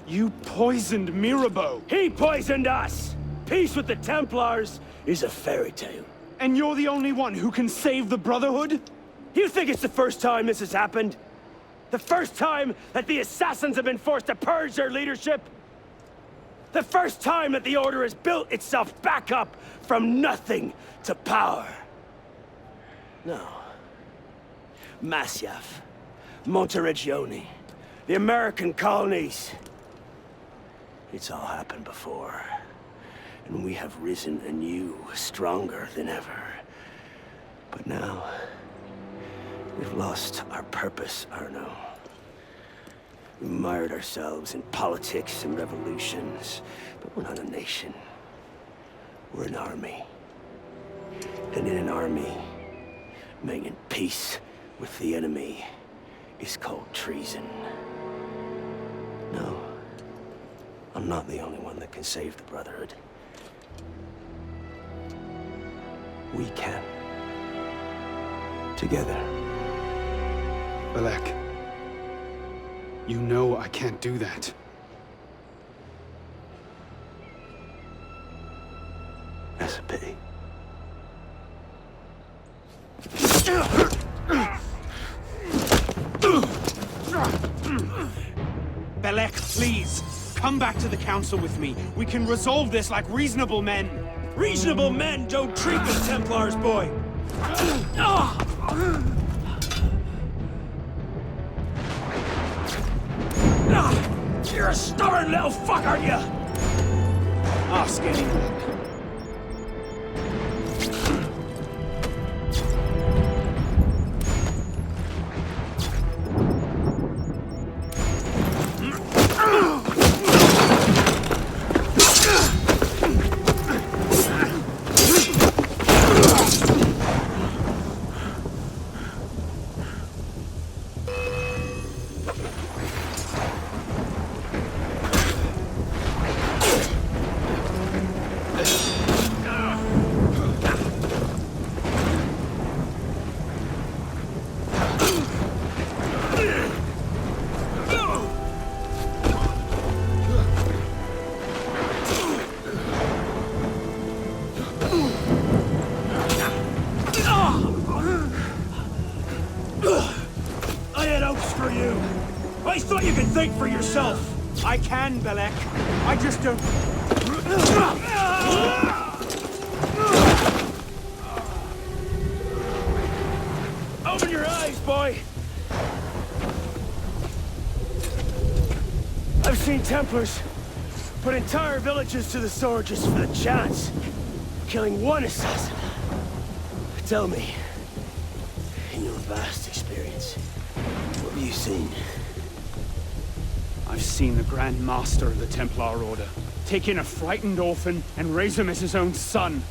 You poisoned Mirabeau! He poisoned us! Peace with the Templars is a fairy tale. And you're the only one who can save the Brotherhood? You think it's the first time this has happened? The first time that the Assassins have been forced to purge their leadership? The first time that the Order has built itself back up from nothing to power? No. Masyaf, Monteregione, the American colonies. It's all happened before. And we have risen anew, stronger than ever. But now, we've lost our purpose, Arno. We mired ourselves in politics and revolutions, but we're not a nation. We're an army. And in an army, making peace with the enemy is called treason. No, I'm not the only one that can save the Brotherhood. We can. Together. Bellec. You know I can't do that. That's a pity. Bellec, please. Come back to the council with me. We can resolve this like reasonable men. Reasonable men don't treat the Templars, boy! You're a stubborn little fuck, aren't you? Ask anyone. I thought you could think for yourself! I can, Bellec. I just don't... Open your eyes, boy! I've seen Templars put entire villages to the sword just for the chance. Killing one assassin. Tell me, in your vast experience, what have you seen? I've seen the Grand Master of the Templar Order take in a frightened orphan and raise him as his own son.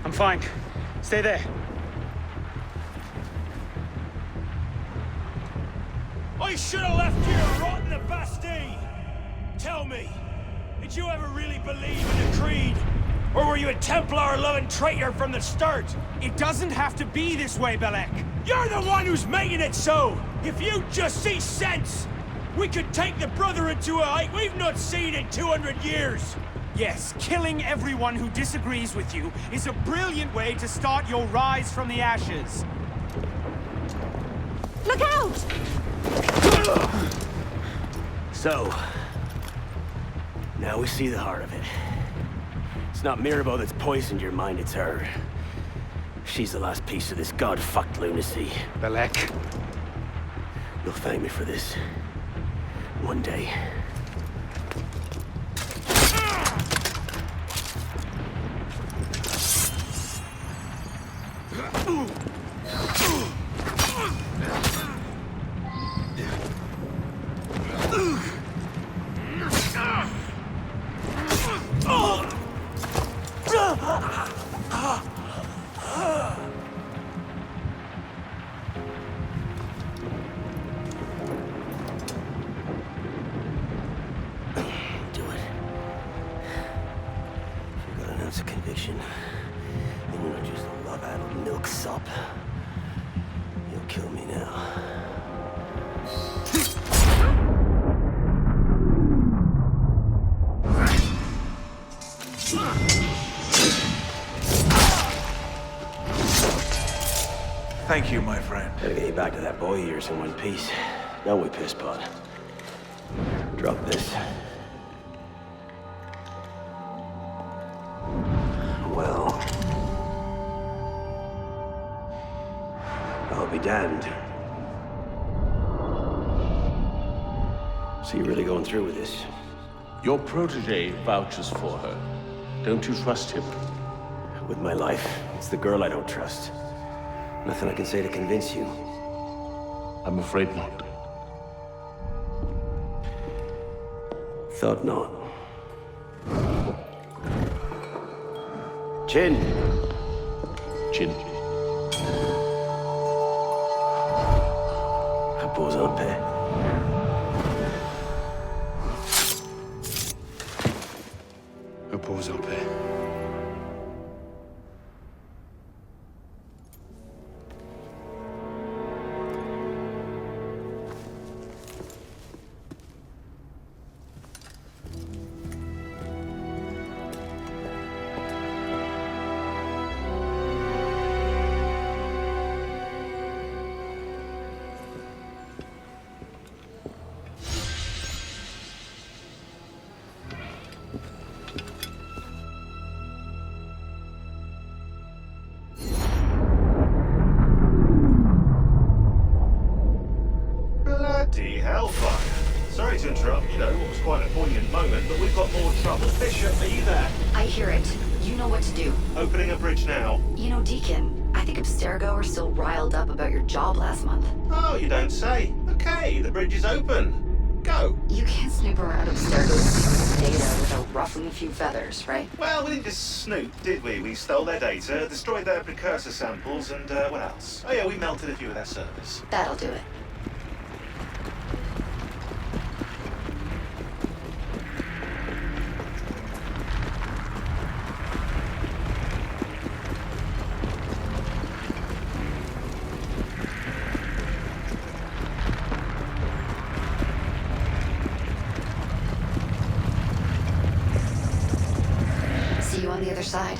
I'm fine. Stay there. I should have left you to rot in the Bastille! Tell me, did you ever really believe in the Creed? Or were you a Templar-loving traitor from the start? It doesn't have to be this way, Bellec. You're the one who's making it so! If you just see sense, we could take the Brotherhood to a height we've not seen in 200 years! Yes, killing everyone who disagrees with you is a brilliant way to start your rise from the ashes. Look out! So, now we see the heart of it. It's not Mirabeau that's poisoned your mind, it's her. She's the last piece of this god-fucked lunacy. Bellec. You'll thank me for this. One day. Conviction. And you're not just a love-addled milksop. You'll kill me now. Thank you, my friend. Gotta get you back to that boy of yours in one piece. Don't we, pisspot? Drop this. Well, I'll be damned. So you're really going through with this? Your protege vouches for her. Don't you trust him? With my life, it's the girl I don't trust. Nothing I can say to convince you. I'm afraid not. Thought not. Chin. Chin. Repose en paix. Repose en paix. Bloody hellfire. Sorry to interrupt, you know, what was quite a poignant moment, but we've got more trouble. Bishop, are you there? I hear it. You know what to do. Opening a bridge now. You know, Deacon, I think Abstergo are still riled up about your job last month. Oh, you don't say. Okay, the bridge is open. Go. You can't snoop around Abstergo's data without ruffling a few feathers, right? Well, we didn't just snoop, did we? We stole their data, destroyed their precursor samples, and what else? Oh yeah, we melted a few of their servers. That'll do it. See you on the other side.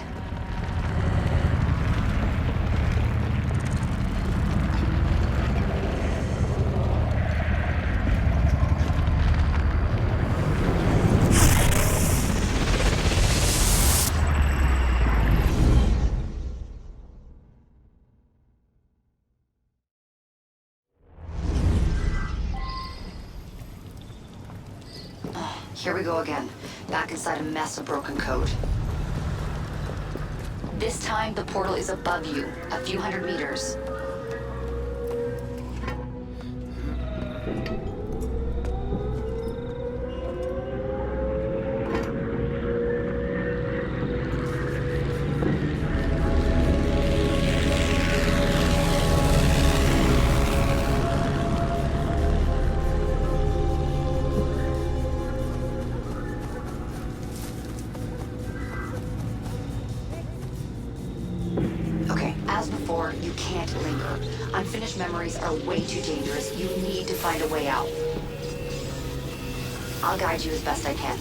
Here we go again. Back inside a mess of broken code. This time, the portal is above you, a few hundred meters. As before, you can't linger. Unfinished memories are way too dangerous. You need to find a way out. I'll guide you as best I can.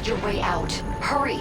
Find your way out. Hurry!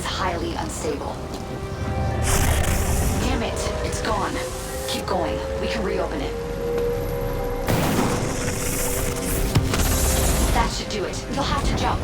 Highly unstable. Damn it, it's gone. Keep going. We can reopen it. That should do it. You'll have to jump.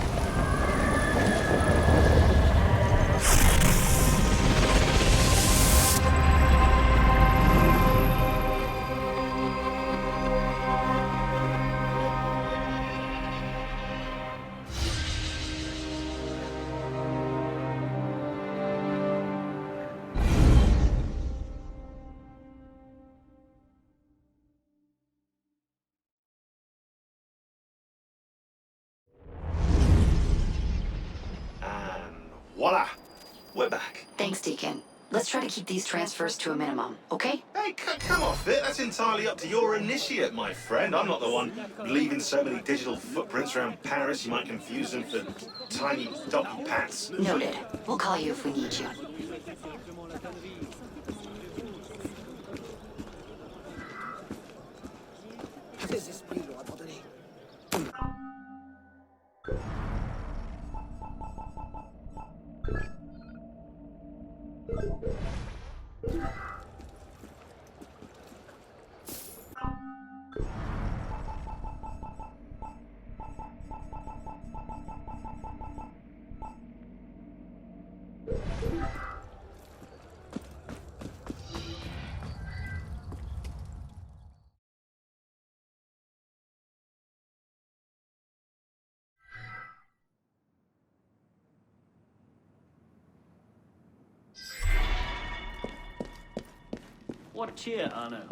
Voila! We're back. Thanks, Deacon. Let's try to keep these transfers to a minimum, okay? Hey, come off it. That's entirely up to your initiate, my friend. I'm not the one leaving so many digital footprints around Paris you might confuse them for tiny donkey pats. Noted. We'll call you if we need you. What cheer, Arno?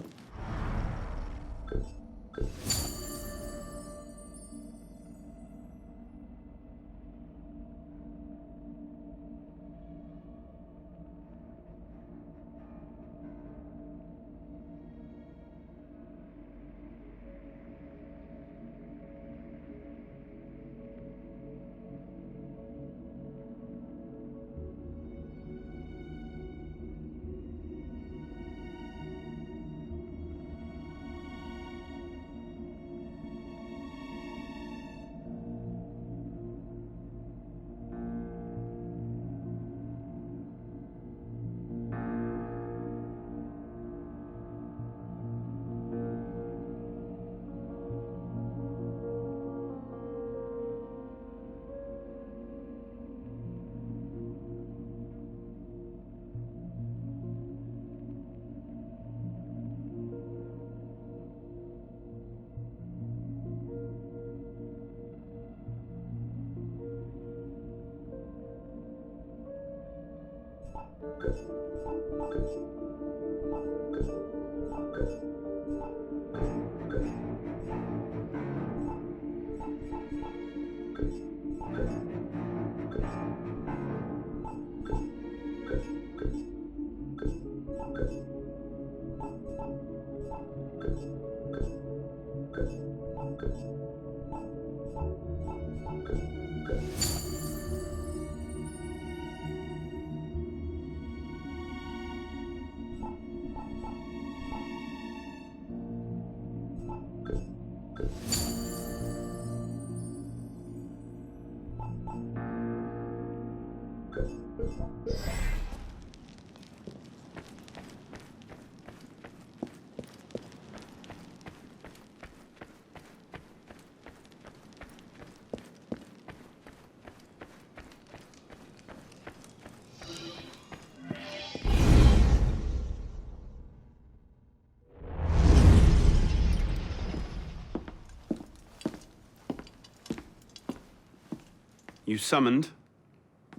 You summoned?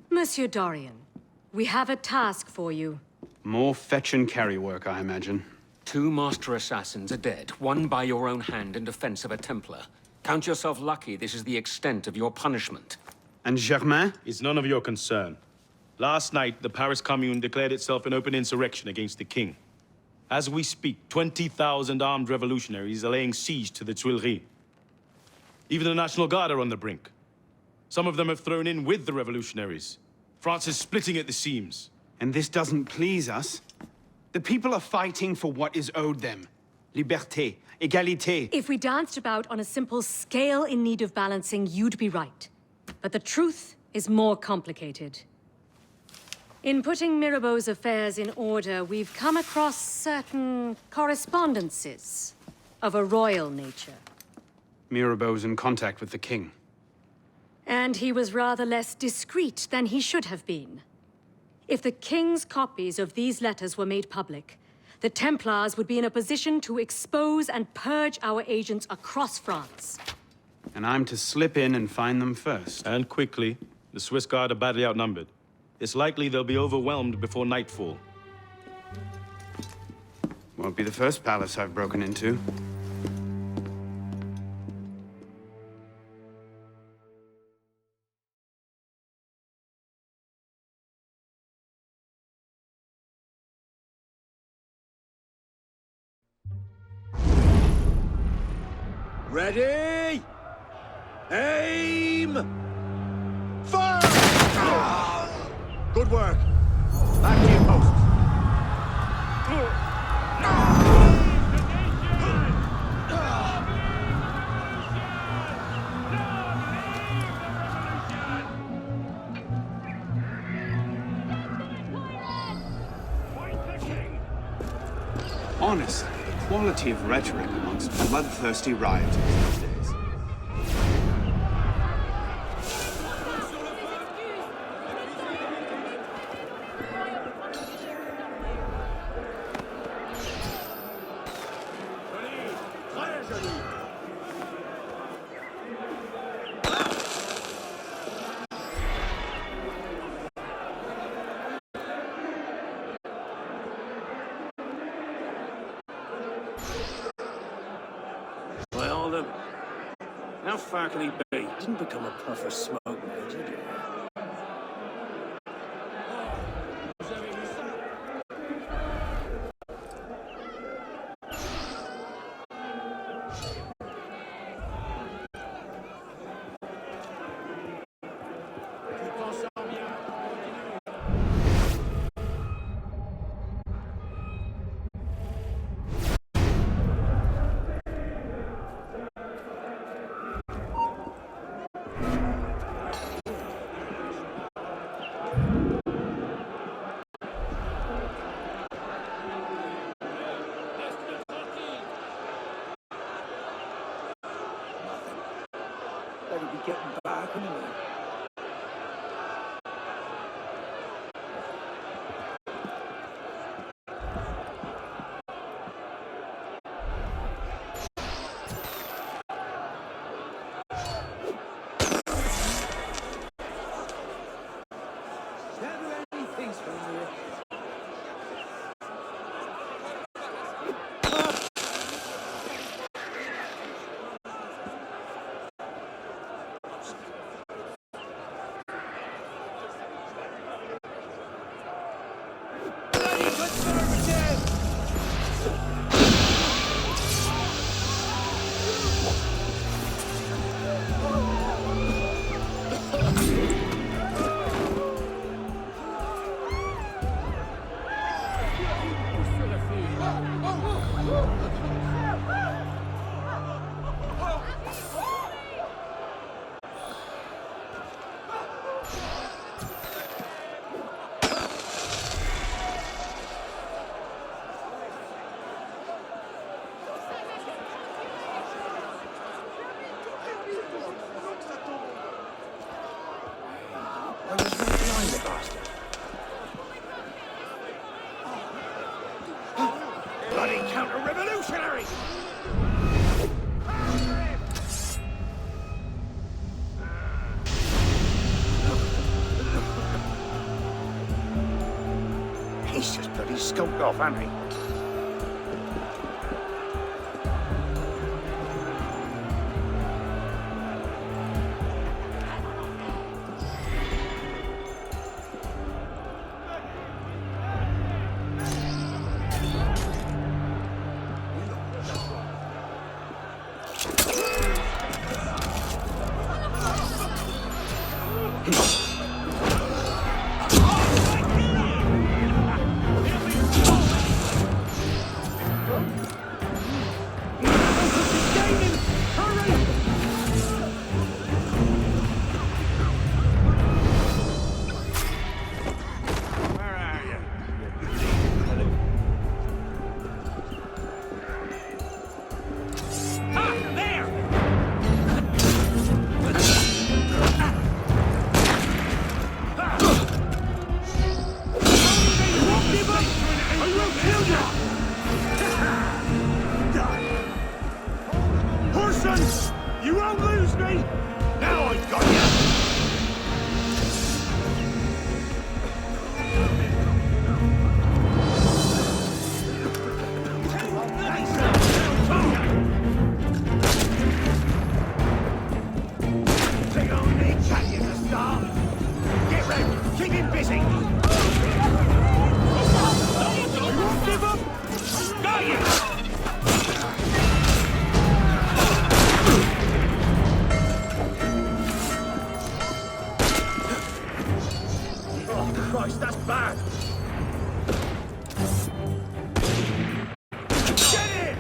Monsieur Dorian, we have a task for you. More fetch and carry work, I imagine. 2 master assassins are dead, one by your own hand in defense of a Templar. Count yourself lucky this is the extent of your punishment. And Germain? It's none of your concern. Last night, the Paris Commune declared itself an open insurrection against the king. As we speak, 20,000 armed revolutionaries are laying siege to the Tuileries. Even the National Guard are on the brink. Some of them have thrown in with the revolutionaries. France is splitting at the seams. And this doesn't please us? The people are fighting for what is owed them. Liberté, égalité. If we danced about on a simple scale in need of balancing, you'd be right. But the truth is more complicated. In putting Mirabeau's affairs in order, we've come across certain correspondences of a royal nature. Mirabeau's in contact with the king. And he was rather less discreet than he should have been. If the king's copies of these letters were made public, the Templars would be in a position to expose and purge our agents across France. And I'm to slip in and find them first. And quickly. The Swiss Guard are badly outnumbered. It's likely they'll be overwhelmed before nightfall. Won't be the first palace I've broken into. Ready? Aim! Fire! Good work. Back to your posts. Honestly, the quality of rhetoric amongst bloodthirsty rioters these days. How far can he be? Didn't become a puff of smoke now, did he? Better be getting back anyway. Never anything's from here. Bloody counter-revolutionary! He's just bloody skulked off, hasn't he? You won't lose me! Now I've got you! Take on me, Italian to start! Get ready! Keep him busy! You won't give up! Got you! Christ, that's bad! Get in!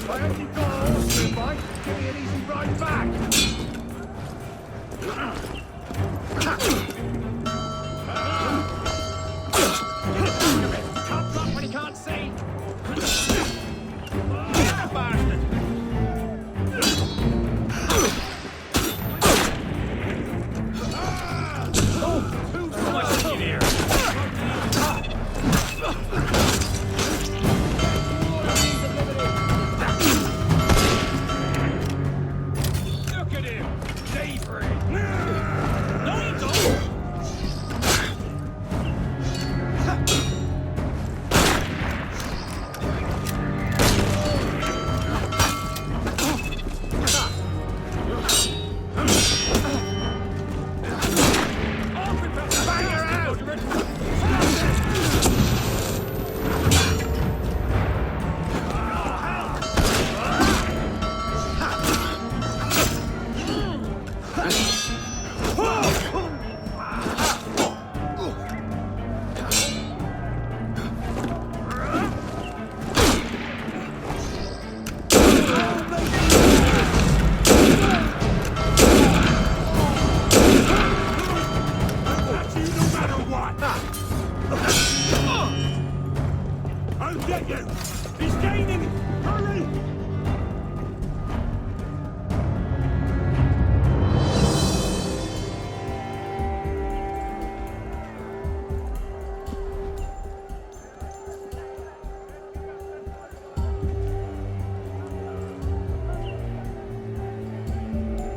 I hope you've got a horse to bite. Give me an easy ride back! Can't drop when he can't see! Get the bastard! I'll get you! He's gaining! Hurry!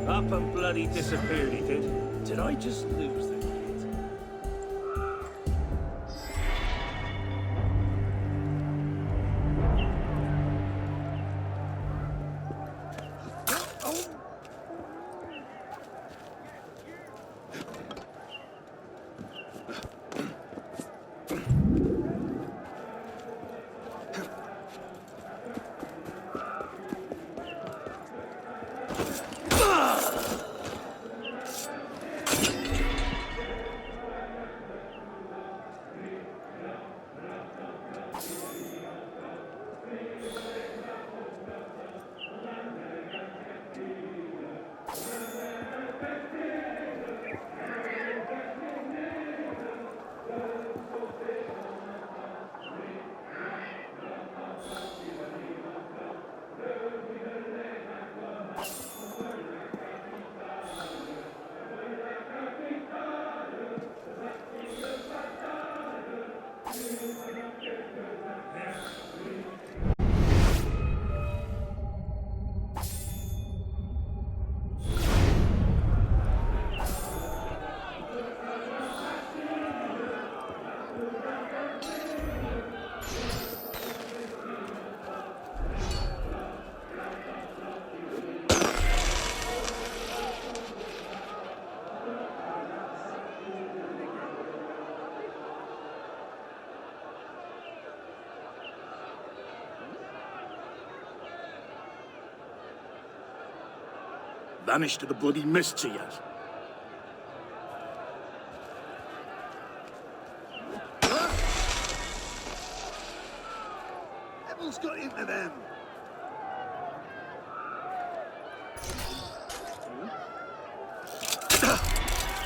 Up and bloody disappeared, he did. Did I just lose the kid? vanished to the bloody mists he has. Devil's got into them.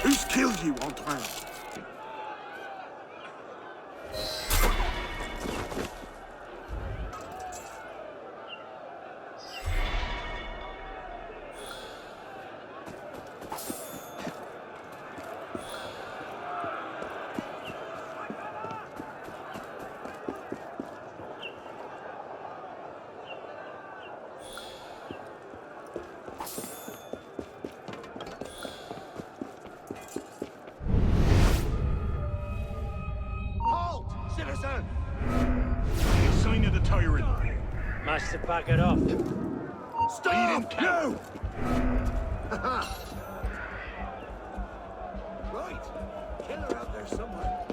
Who's killed you, Antoine? Citizen! Sign of the tyrant. Must have back it off. Stop! No! Right. Killer out there somewhere.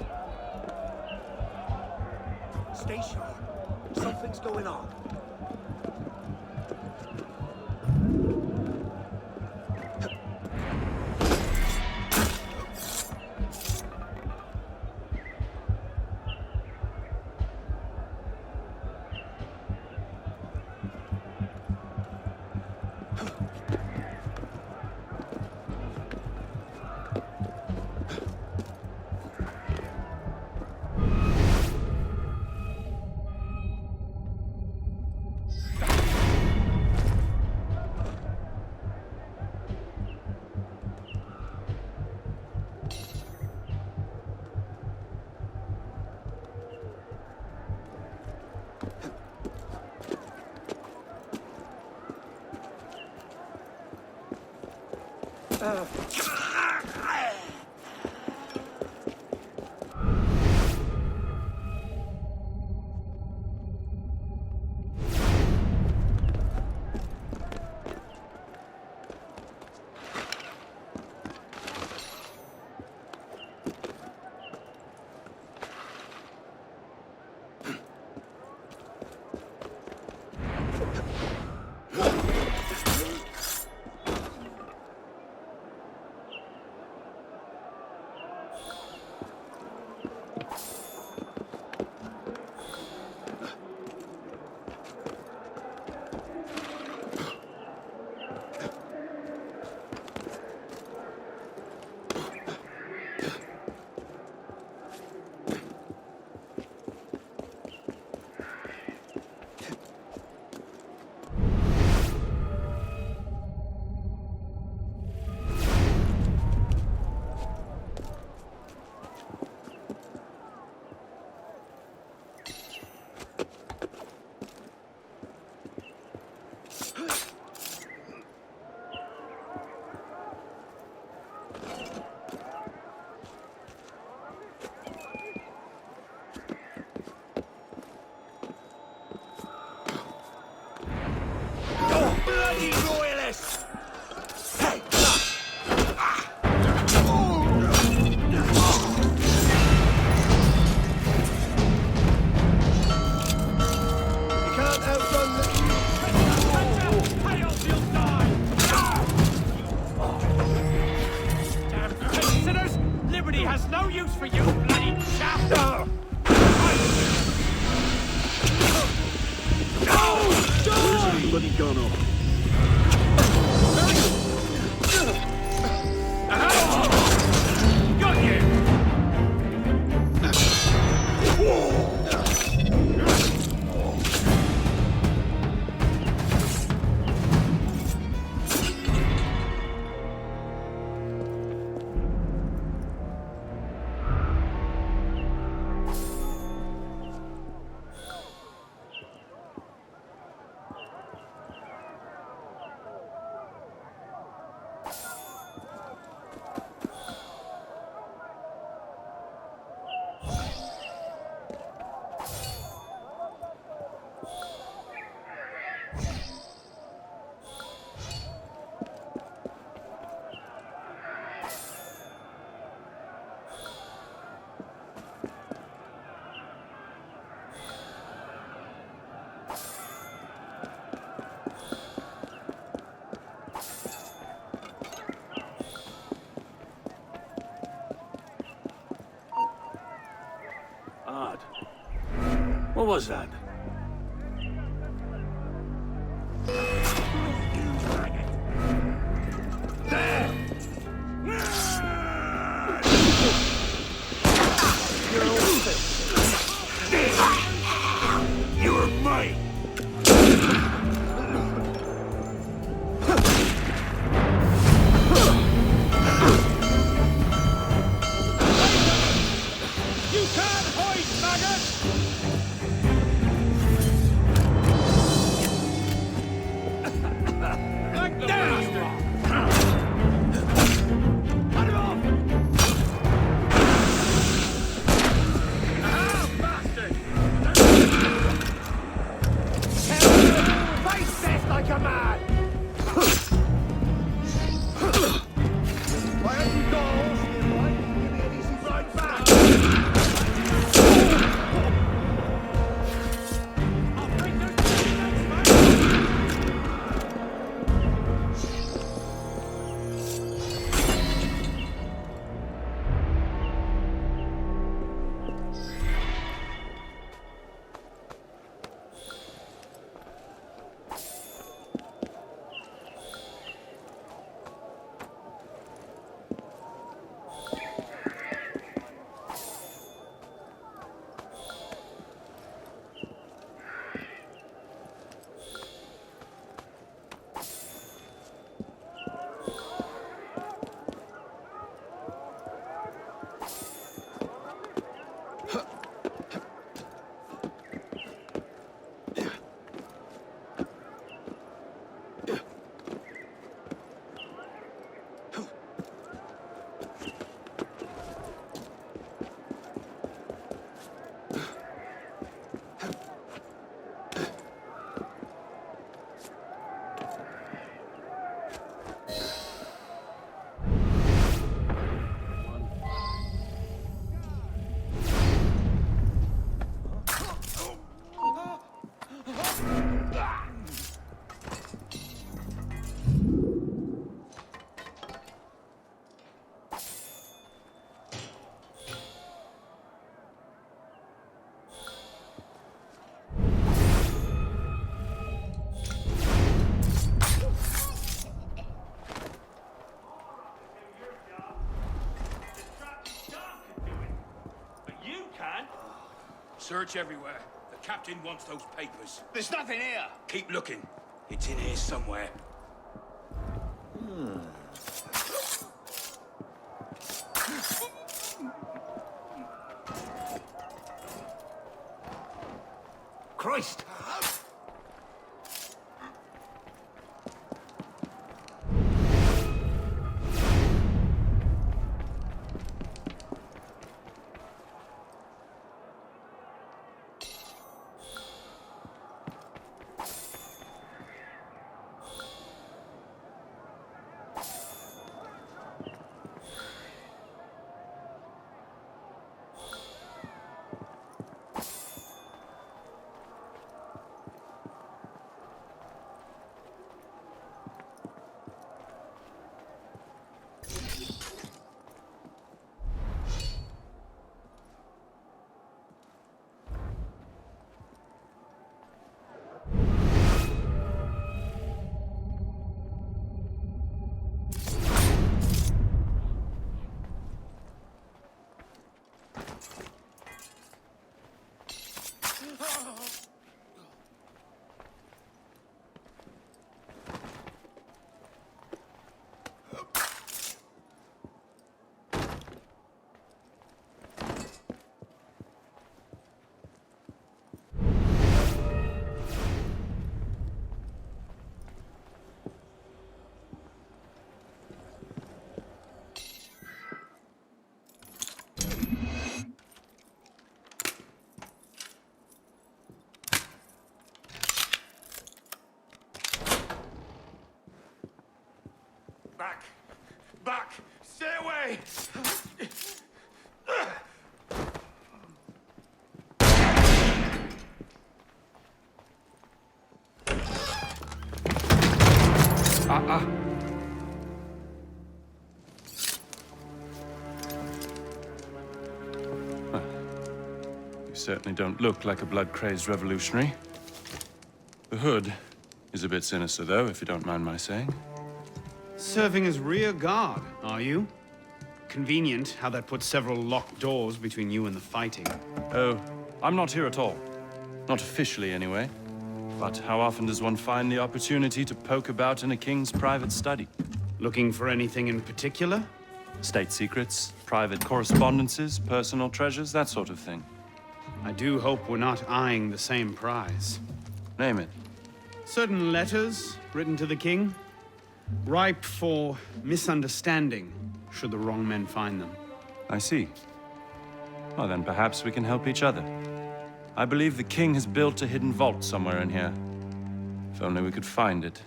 Stay sharp. Something's going on. Bloody royalists! Hey! You can't outrun the... Damn sinners! Liberty has no use for you, bloody chap! Where's the bloody gun off? Got you! God. What was that? You're mine! You can't hide, maggot! Like the bastard! Cut it off! Ah, bastard! Face death like a man! Why have you got all here, right? Give me an easy ride back! Search everywhere. The captain wants those papers. There's nothing here. Keep looking. It's in here somewhere. Christ! Back! Back! Stay away! You certainly don't look like a blood-crazed revolutionary. The hood is a bit sinister, though, if you don't mind my saying. Serving as rear guard, are you? Convenient how that puts several locked doors between you and the fighting. Oh, I'm not here at all. Not officially, anyway. But how often does one find the opportunity to poke about in a king's private study? Looking for anything in particular? State secrets, private correspondences, personal treasures, that sort of thing. I do hope we're not eyeing the same prize. Name it. Certain letters written to the king, ripe for misunderstanding, should the wrong men find them. I see. Well, then perhaps we can help each other. I believe the king has built a hidden vault somewhere in here. If only we could find it.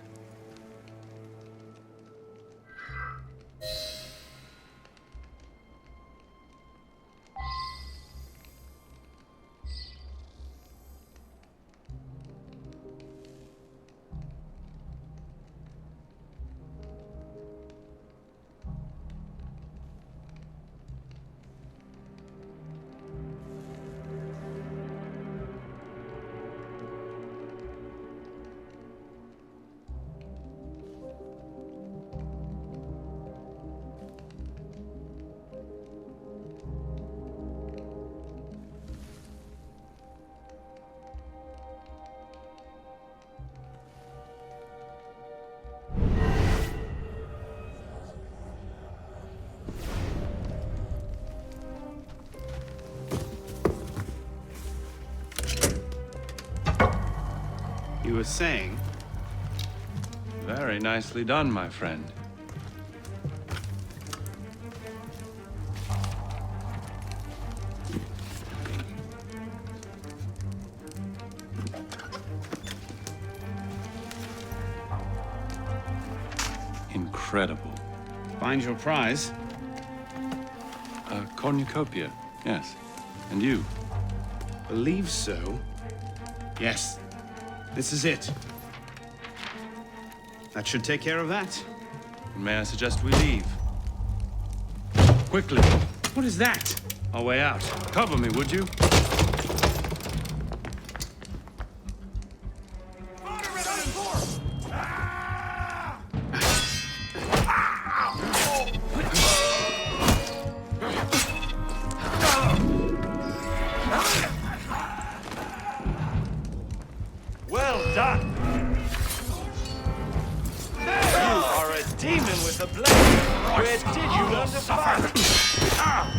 You were saying? Very nicely done, my friend. Incredible. Find your prize? A cornucopia, yes. And you? Believe so. Yes. This is it. That should take care of that. May I suggest we leave? Quickly. What is that? Our way out. Cover me, would you? Well done! You are a demon with a blade! Where did you learn to fight?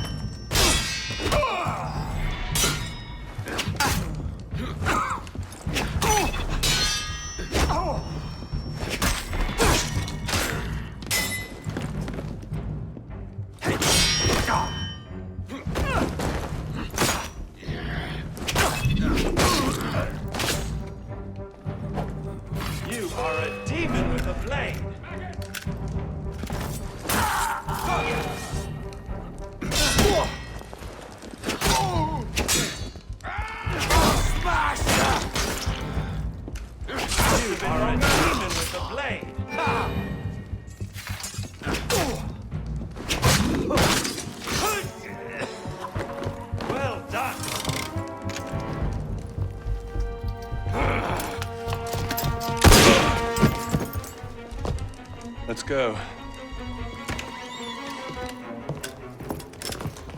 You are a demon with a blade! You are a demon with a blade! Well done! Let's go.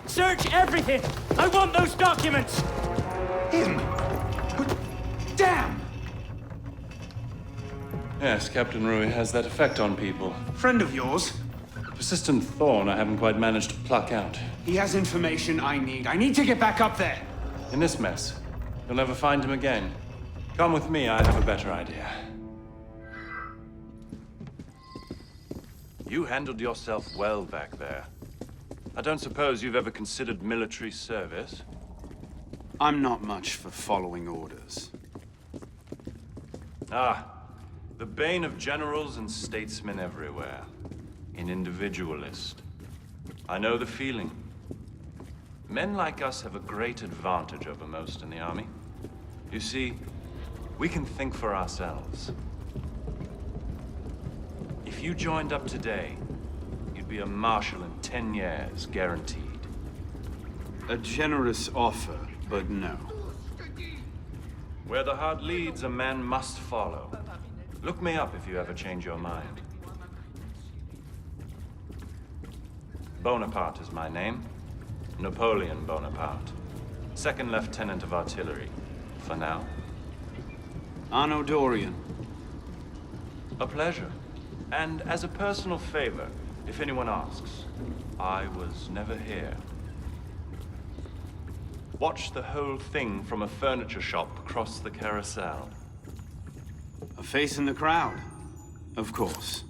Search everything! I want those documents! Him! Damn! Yes, Captain Rui has that effect on people. Friend of yours? A persistent thorn I haven't quite managed to pluck out. He has information I need. I need to get back up there. In this mess, you'll never find him again. Come with me, I have a better idea. You handled yourself well back there. I don't suppose you've ever considered military service? I'm not much for following orders. Ah, the bane of generals and statesmen everywhere. An individualist. I know the feeling. Men like us have a great advantage over most in the army. You see, we can think for ourselves. If you joined up today, you'd be a marshal in 10 years, guaranteed. A generous offer, but no. Where the heart leads, a man must follow. Look me up if you ever change your mind. Bonaparte is my name. Napoleon Bonaparte. Second Lieutenant of Artillery. For now. Anno Dorian. A pleasure. And as a personal favor, if anyone asks, I was never here. Watch the whole thing from a furniture shop across the carousel. A face in the crowd, of course.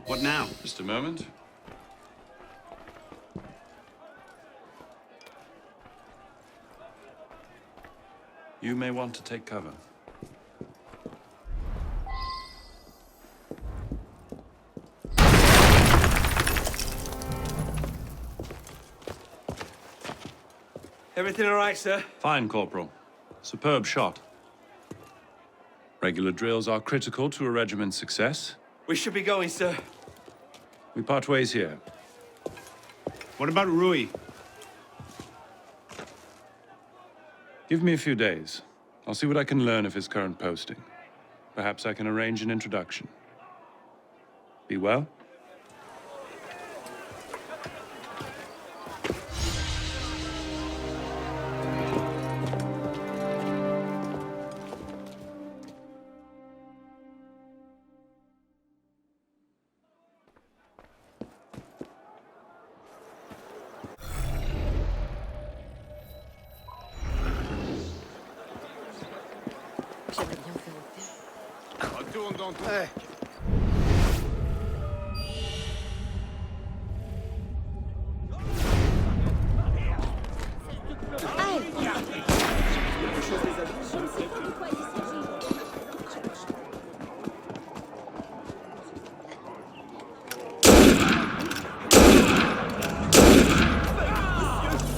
What now? Just a moment. You may want to take cover. Everything all right, sir? Fine, Corporal. Superb shot. Regular drills are critical to a regiment's success. We should be going, sir. We part ways here. What about Rui? Give me a few days. I'll see what I can learn of his current posting. Perhaps I can arrange an introduction. Be well. J'aimerais bien faire autre. Retourne dans ton...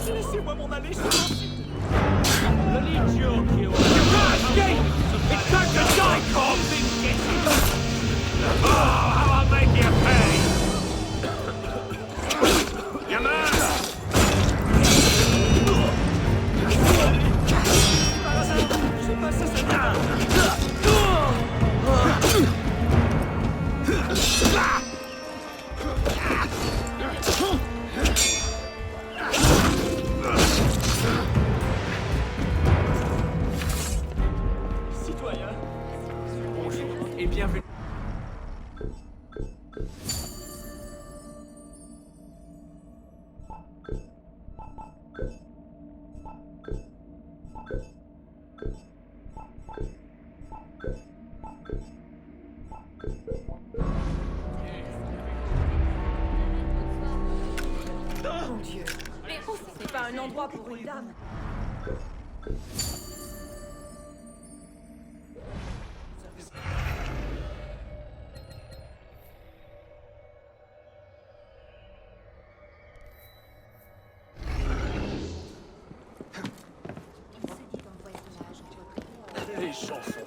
Laissez-moi m'en aller, je vous en supplie. It's time to die, Cobb! Oh, how I'll make you pay! You murder! Citoyen, bonjour et bienvenue. Mon Dieu, mais c'est pas un endroit pour une dame. Les gens sont...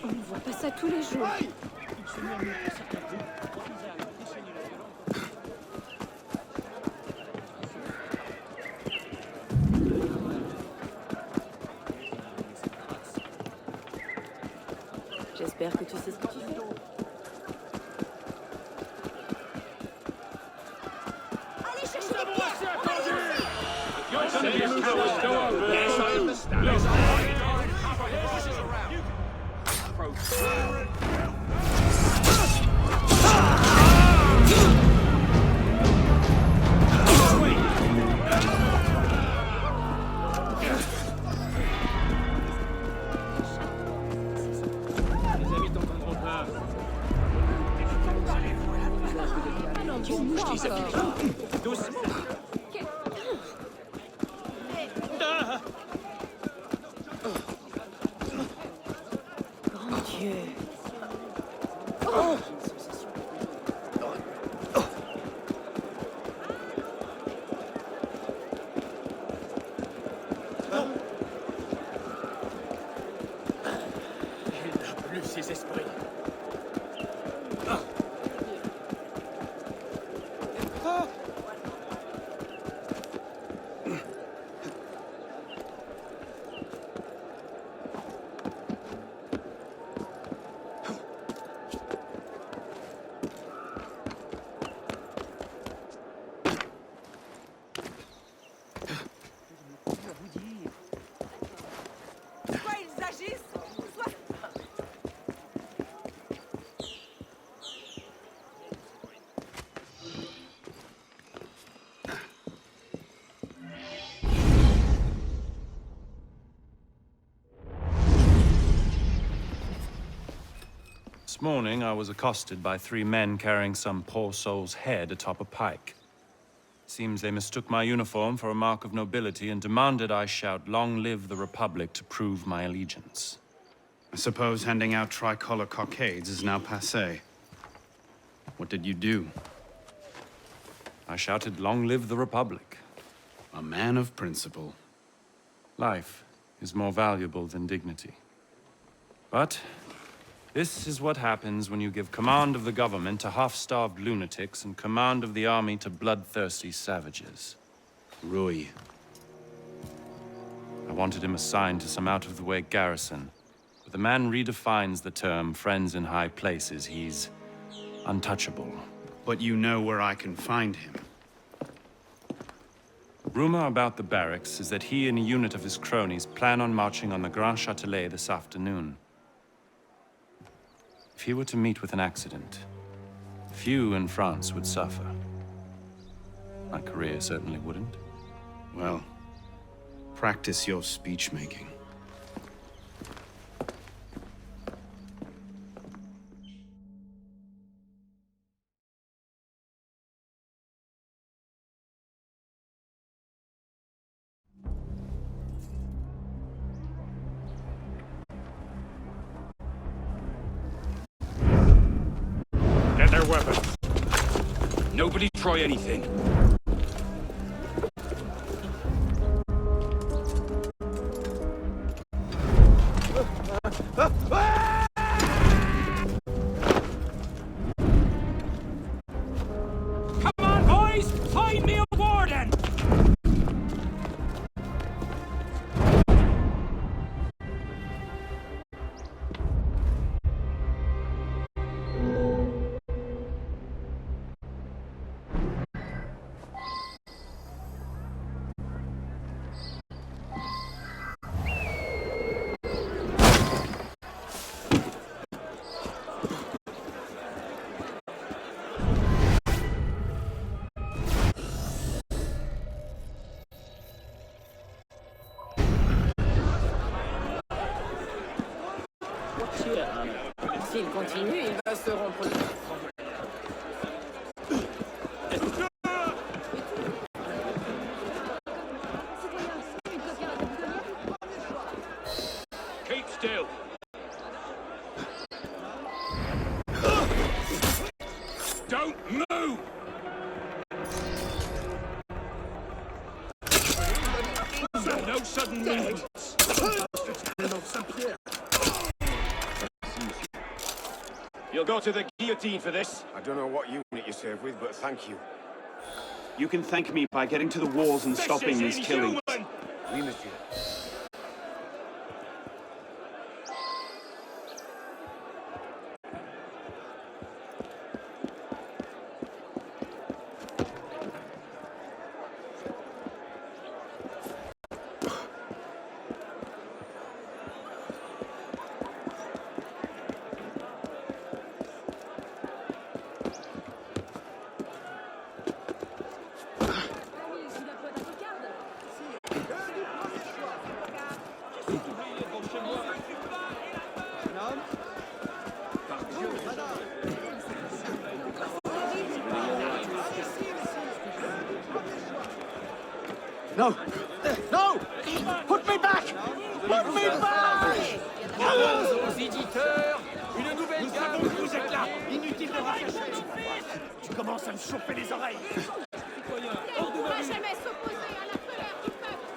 On ne voit pas ça tous les jours. J'espère que tu sais ce que tu fais. Yes, I understand. Yes, Grand Dieu. Il n'a plus ses esprits. Soit ils agissent, soit... This morning, I was accosted by 3 men carrying some poor soul's head atop a pike. Seems they mistook my uniform for a mark of nobility and demanded I shout, "Long live the Republic," to prove my allegiance. I suppose handing out tricolor cockades is now passé. What did you do? I shouted, "Long live the Republic." A man of principle. Life is more valuable than dignity. But this is what happens when you give command of the government to half-starved lunatics and command of the army to bloodthirsty savages. Rui. I wanted him assigned to some out-of-the-way garrison. But the man redefines the term friends in high places. He's untouchable. But you know where I can find him. Rumor about the barracks is that he and a unit of his cronies plan on marching on the Grand Châtelet this afternoon. If he were to meet with an accident, few in France would suffer. My career certainly wouldn't. Well, practice your speech-making. Get their weapons. Nobody try anything. Come on, boys! Find me a warden! S'il continue, il va se rompre le... Keep still. Don't move! No sudden movements. You'll go to the guillotine for this. I don't know what unit you serve with, but thank you. You can thank me by getting to the walls and stopping these killings. Oui, monsieur. No! No! Put me back! Put me back! Aux éditeurs, une nouvelle gamme de vous êtes là! Inutile de vous cacher! Tu commences à me chauffer les oreilles! On ne pourra jamais s'opposer à la colère du peuple.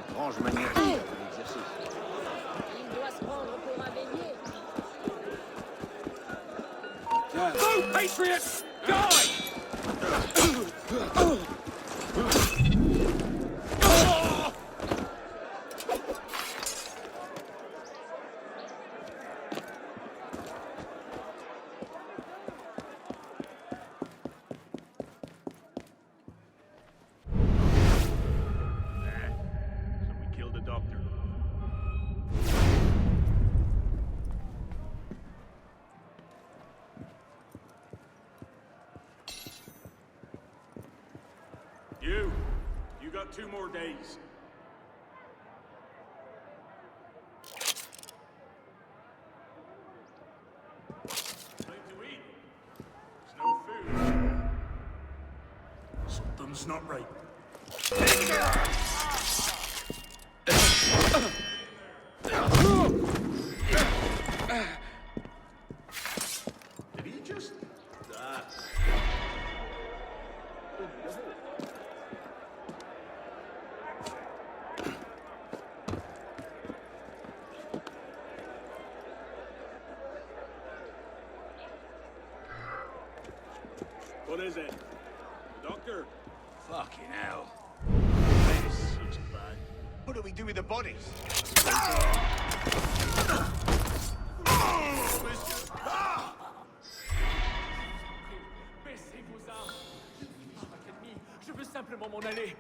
Étrange manière de faire l'exercice. Il doit se prendre pour un bélier. Go, Patriots! Die! So we killed the doctor. You got 2 more days. Time to eat. There's no food. Something's not right. Did he just... What is it? Doctor? Fucking hell. This looks bad. What do we do with the bodies? Baissez vos armes! Je suis votre ennemi, je veux simplement m'en aller!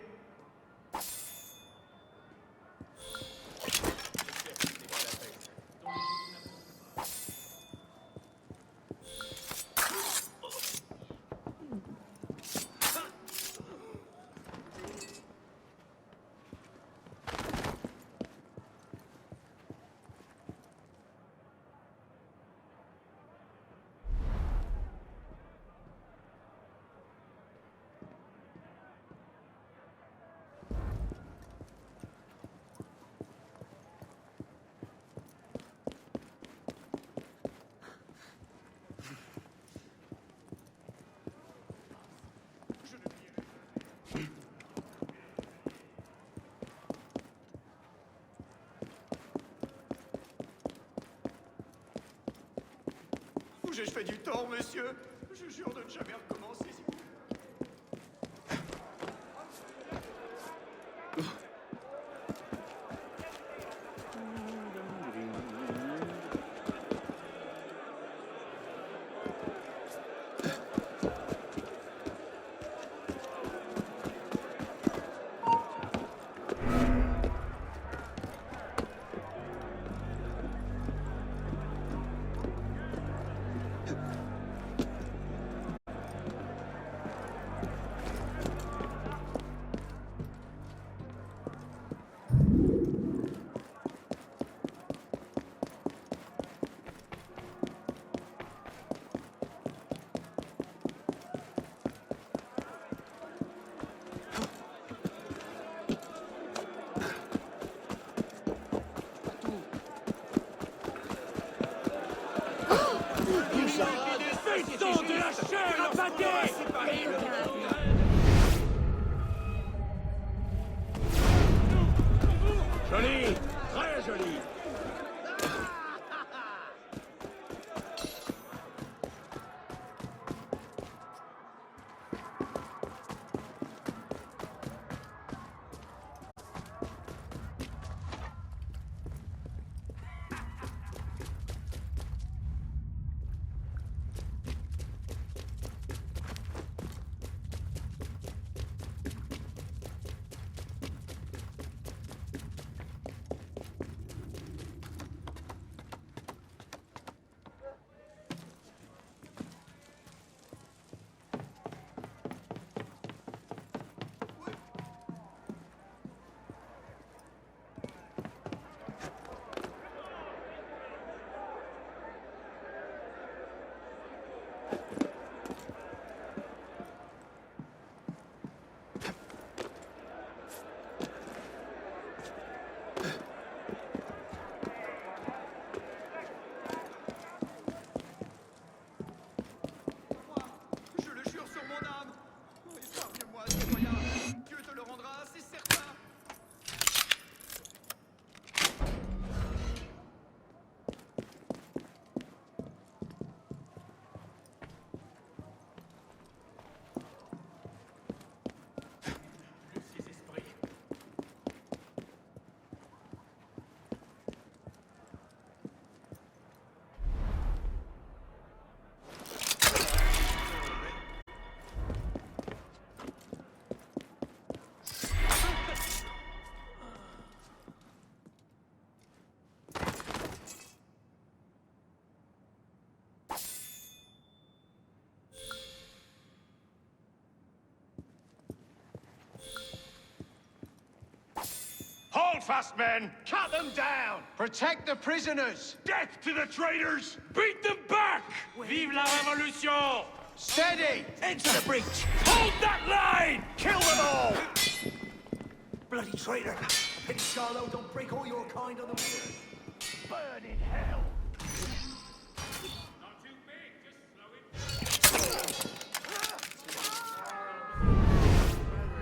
J'ai fait du tort, monsieur. Je jure de ne jamais recommencer. Faites-en de la chair à pâté! Joli! Très joli! fast, men! Cut them down! Protect the prisoners! Death to the traitors! Beat them back! Vive la Révolution! Steady! Into the breach! Hold that line! Kill them all! Bloody traitor! Pity Charlo don't break all your kind on the wheel. Burn in hell! Not too big, just slow it.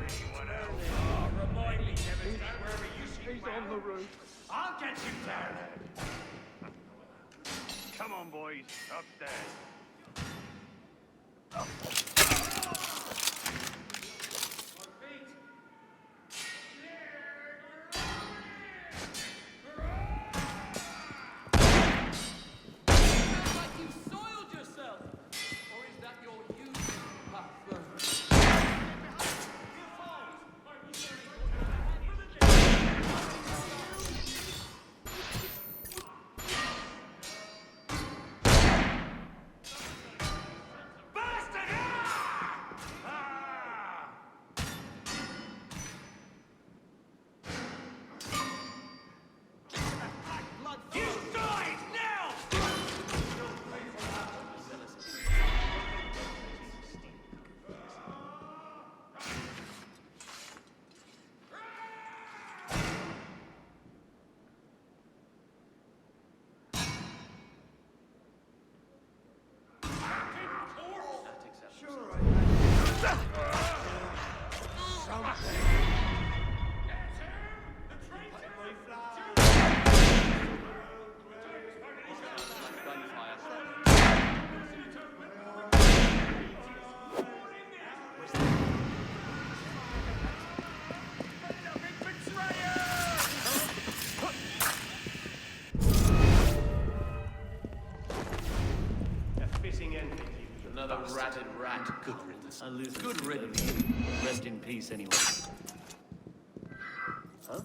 Anyone else? Oh, remind me, Devin, wherever you see He's on the roof. I'll get you down! Come on, boys. Upstairs. Another ratted rat. Good riddance. Good riddance. Rest in peace, anyway. Huh?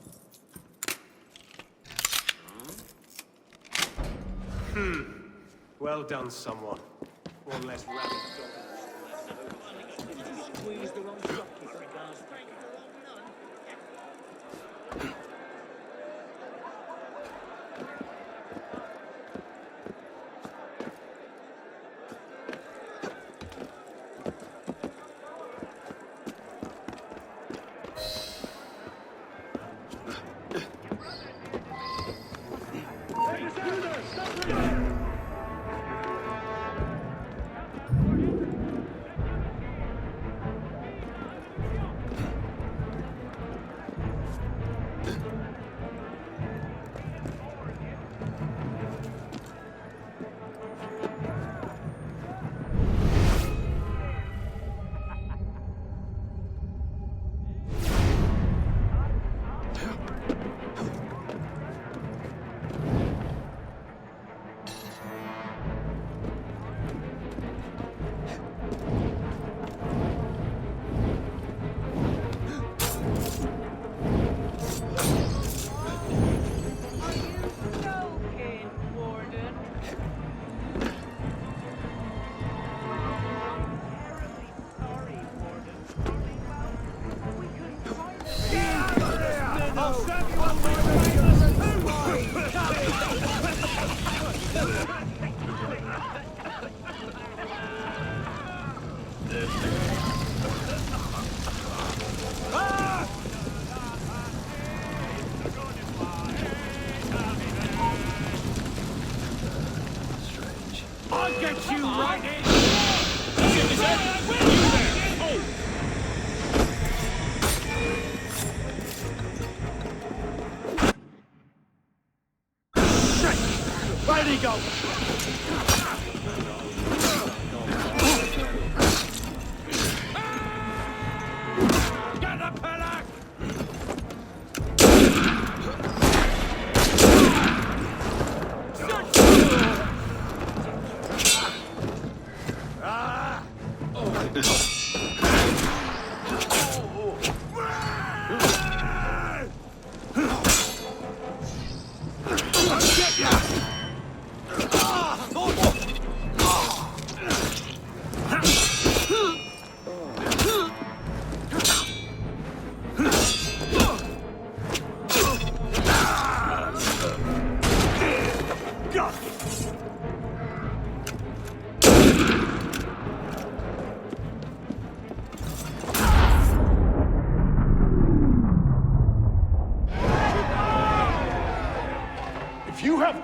Well done, someone. One less rabbit. Squeeze the wrong socket. I'll get you right in! Where'd he go? Get the pillar!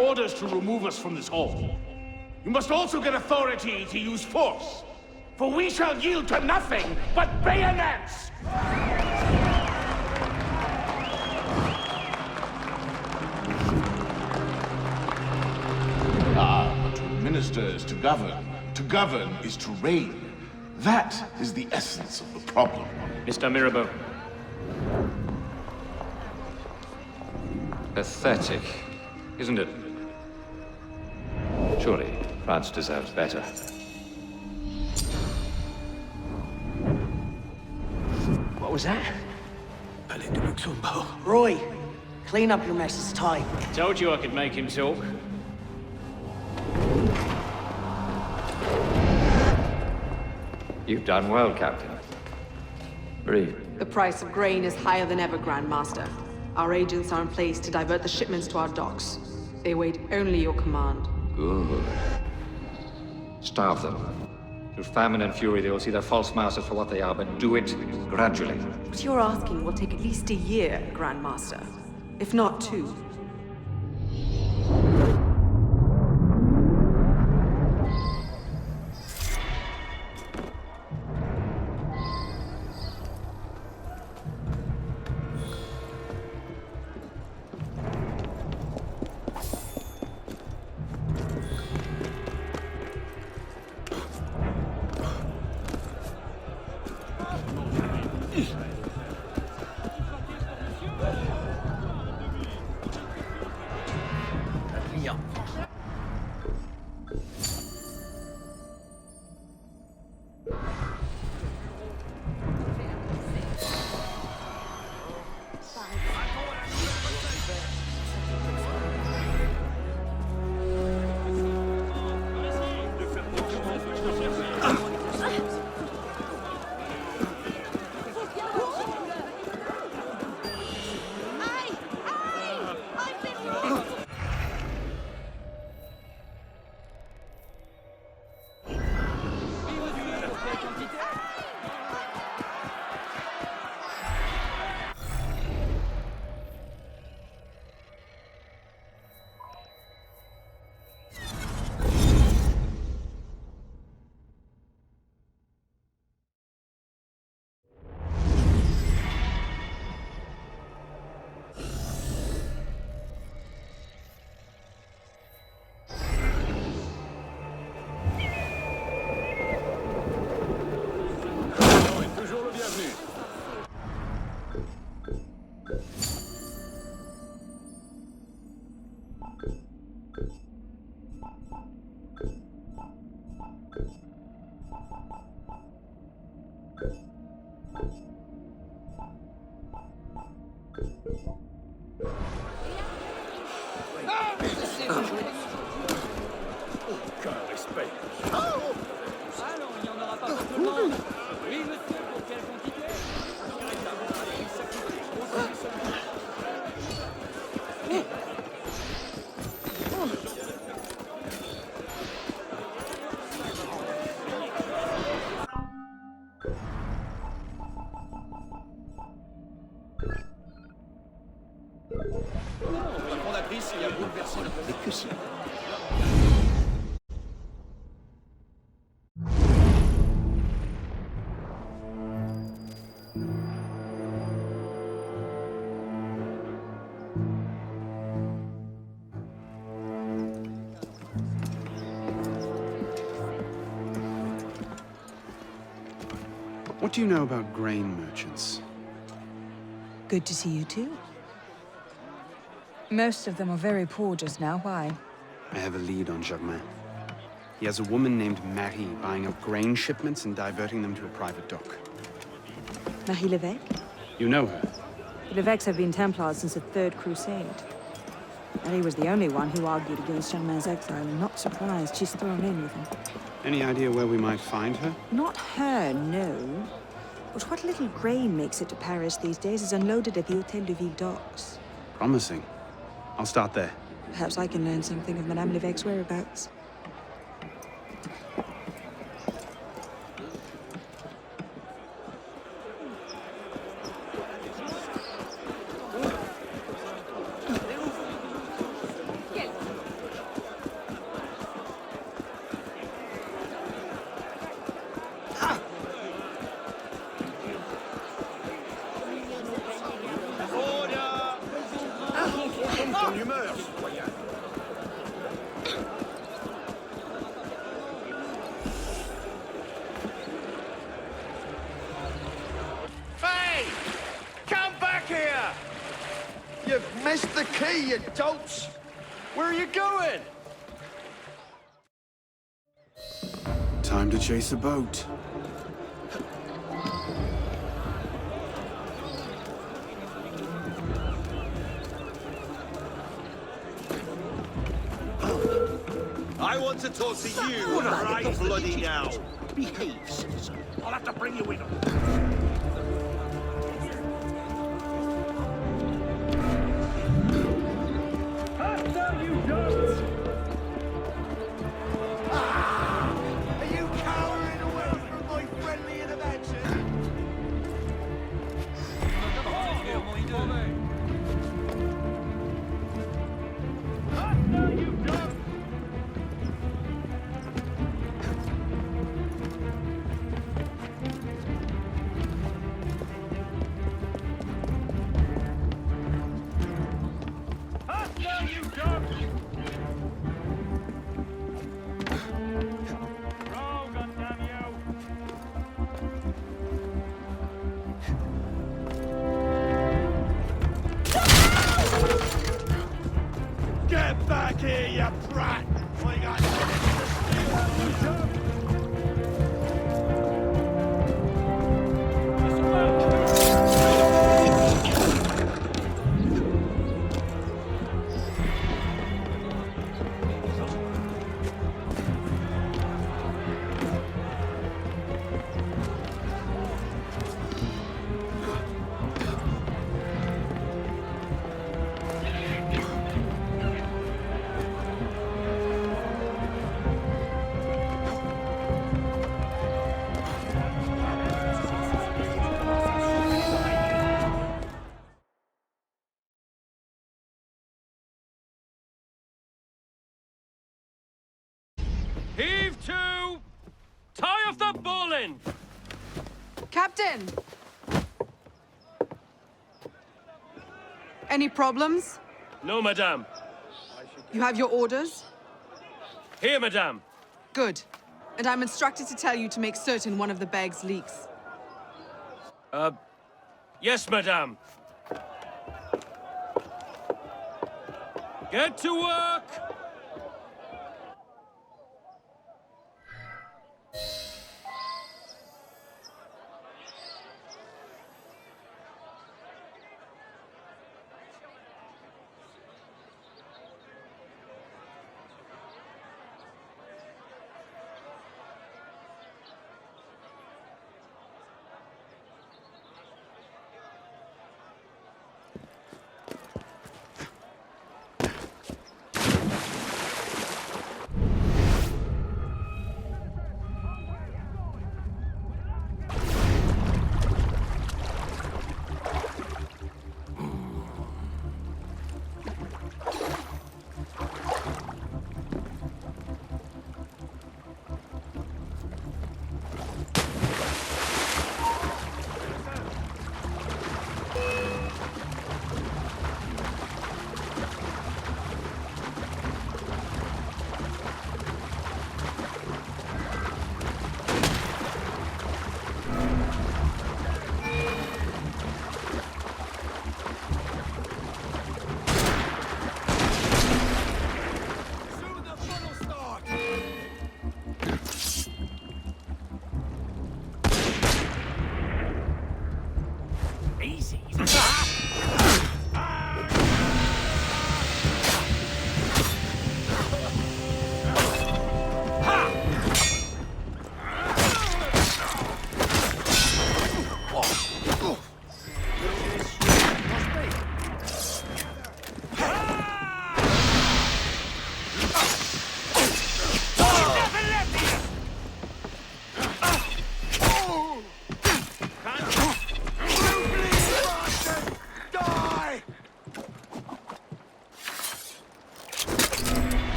orders to remove us from this hall. You must also get authority to use force. For we shall yield to nothing but bayonets! To administer is to govern. To govern is to reign. That is the essence of the problem. Mr. Mirabeau. Pathetic, isn't it? Surely France deserves better. What was that? Roy, clean up your mess, it's time. Told you I could make him talk. You've done well, Captain. Read. The price of grain is higher than ever, Grand Master. Our agents are in place to divert the shipments to our docks. They await only your command. Good. Starve them. Through famine and fury, they will see their false masters for what they are, but do it gradually. What you're asking will take at least a year, Grand Master. If not 2. Aucun respect. Alors, il n'y en aura pas pour tout le monde. Oui, monsieur, pour quelle quantité? La fondatrice y a bouleversé le Mais que c'est? What do you know about grain merchants? Good to see you too. Most of them are very poor just now. Why? I have a lead on Germain. He has a woman named Marie buying up grain shipments and diverting them to a private dock. Marie Levesque? You know her? The Levesques have been Templars since the Third Crusade. Marie was the only one who argued against Germain's exile, and not surprised she's thrown in with him. Any idea where we might find her? Not her, no. But what little grain makes it to Paris these days is unloaded at the Hôtel de Ville docks. Promising. I'll start there. Perhaps I can learn something of Madame Levesque's whereabouts. You've missed the key, you dolts! Where are you going? Time to chase a boat. I want to talk to you right bloody now. Behave, citizen. I'll have to bring you in. Are you cowering away from my friendly intervention? Get back here, you brat! We got minutes to steal. Heave to! Tie off the bowline! Captain! Any problems? No, madame. You have your orders? Here, madame. Good. And I'm instructed to tell you to make certain one of the bags leaks. Yes, madame. Get to work!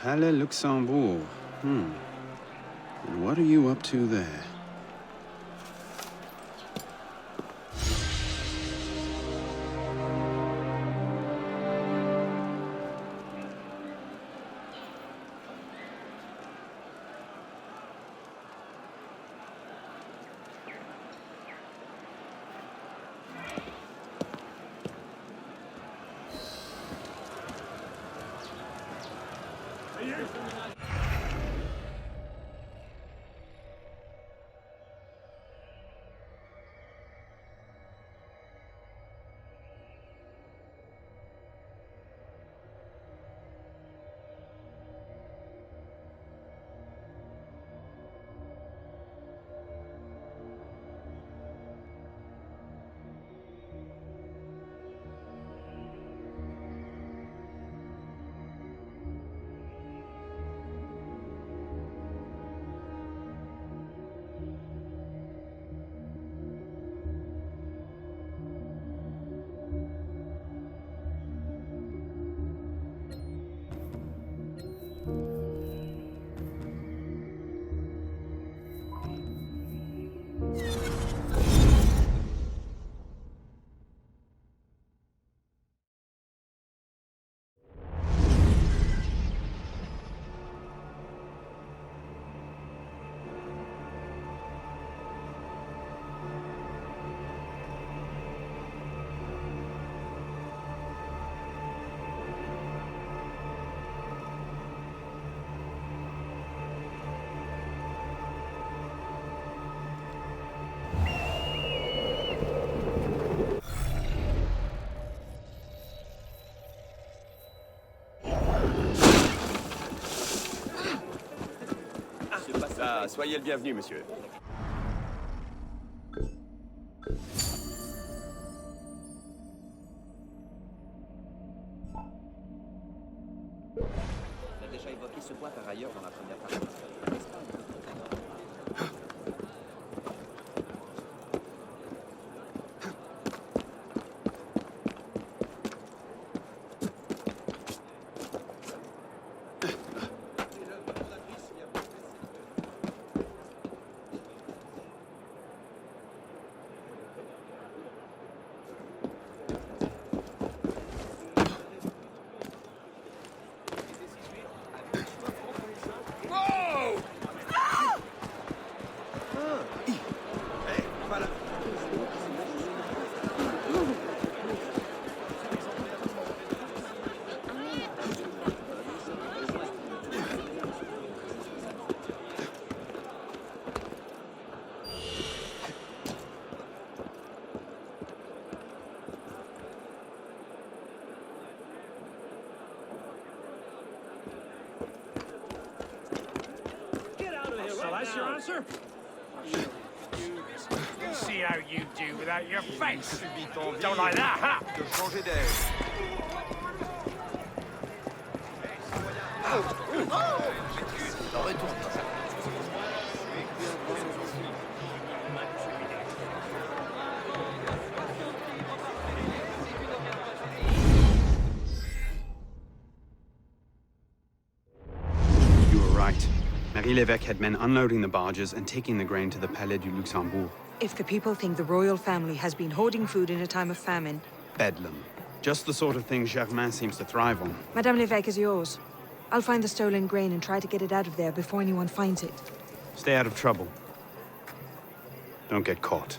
Palais Luxembourg. And what are you up to there? Soyez le bienvenu, monsieur. On a déjà évoqué ce point par ailleurs dans la première partie. That's your answer? You see how you do without your face. Don't like that, huh? You were right. Marie Levesque had men unloading the barges and taking the grain to the Palais du Luxembourg. If the people think the royal family has been hoarding food in a time of famine... Bedlam. Just the sort of thing Germain seems to thrive on. Madame Levesque is yours. I'll find the stolen grain and try to get it out of there before anyone finds it. Stay out of trouble. Don't get caught.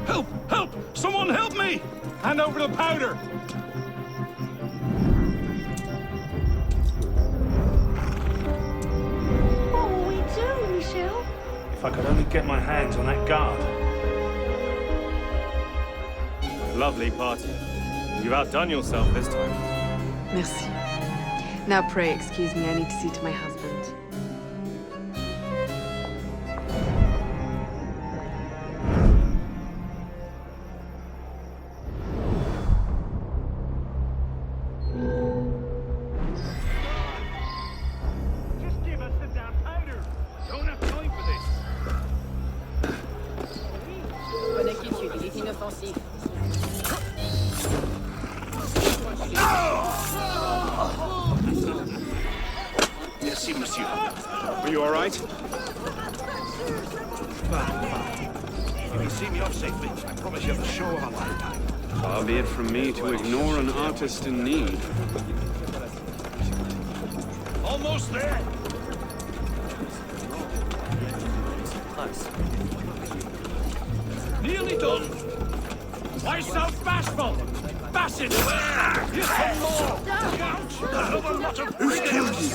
Help! Help! Someone help me! Hand over the powder! What will we do, Michel? If I could only get my hands on that guard. Lovely party. You've outdone yourself this time. Merci. Now pray excuse me, I need to see to my husband. inoffensif. Merci, monsieur. Are you all right? You can see me off safely. I promise you the show of a lifetime. Far be it from me to ignore an artist in need. Almost there. Nearly done. Why so bashful? Bash it away! Here's some more! Another lot of... Who's killed you?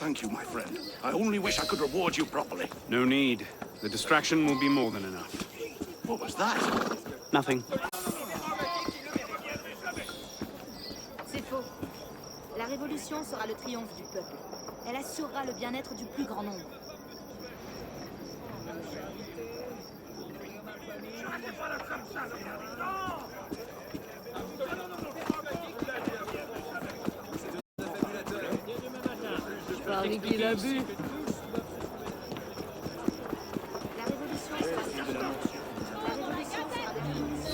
Thank you, my friend. I only wish I could reward you properly. No need. The distraction will be more than enough. What was that? Nothing. C'est faux. La révolution sera le triomphe du peuple. Elle assurera le bien-être du plus grand nombre. Paris qu'il a bu.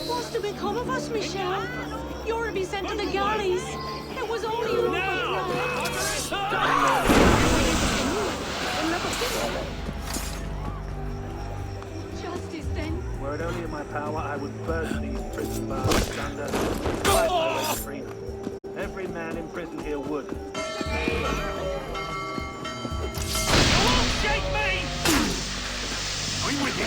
What's to become of us, Michel? You're to be sent to the galleys. It was only Justice, then? Were it only in my power, I would burst these prison bars asunder and fight my way to freedom. Every man in prison here would. Shake me! I'm with you.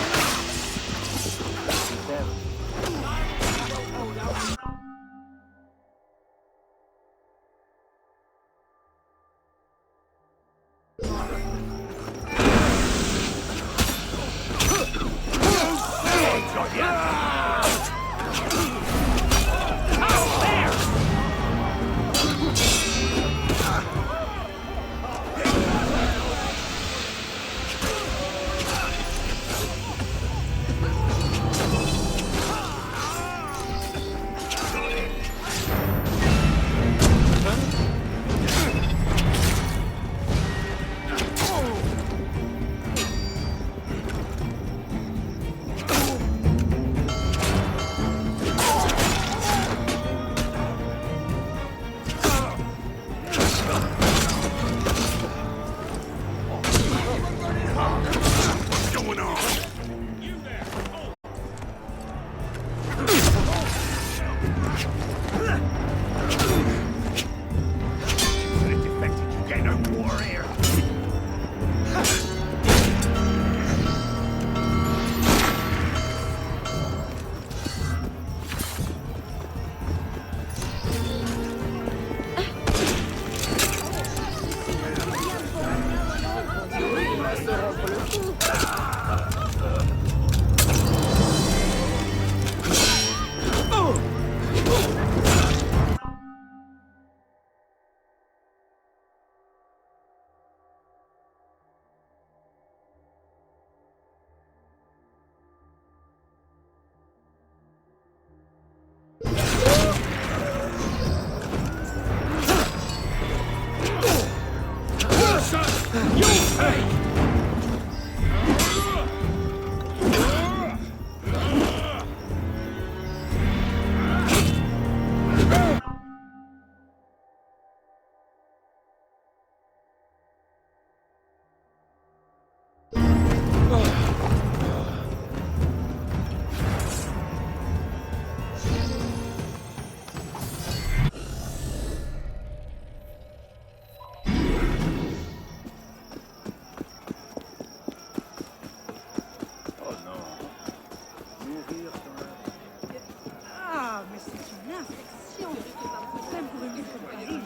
Ah, mais c'est une infection. Même pour une ville comme Paris.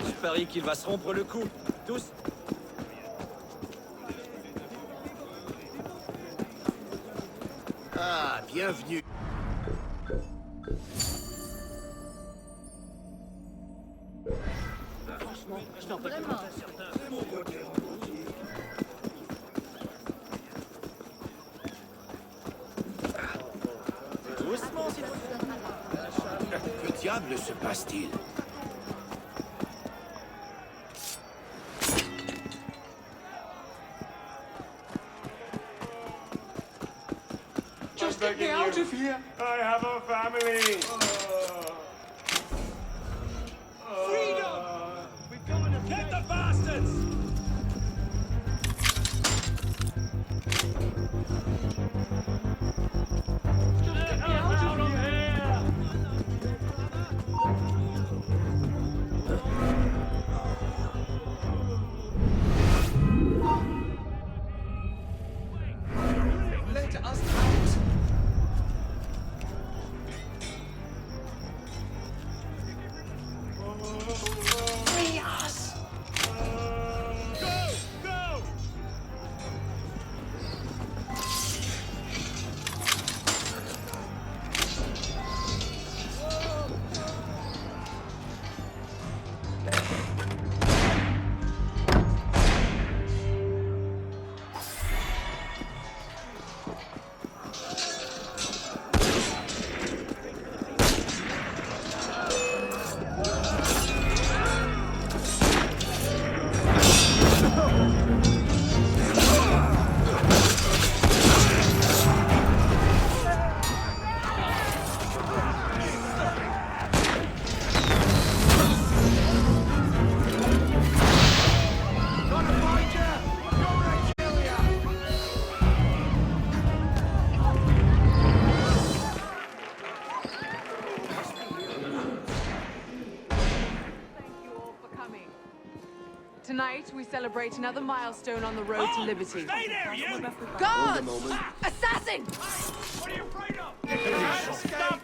Je parie qu'il va se rompre le cou. Tous. Ah, bienvenue. Franchement, je n'en peux vraiment. Doucement, s'il vous plaît. Que diable se passe-t-il? Just get me out of here. I have a family. Freedom! We've got to get the bastards! Get out of here! Let us out. Free us! Go! Go! Tonight, we celebrate another milestone on the road to liberty. Stay there, you! Guards! Assassin! What are you afraid of? Stop!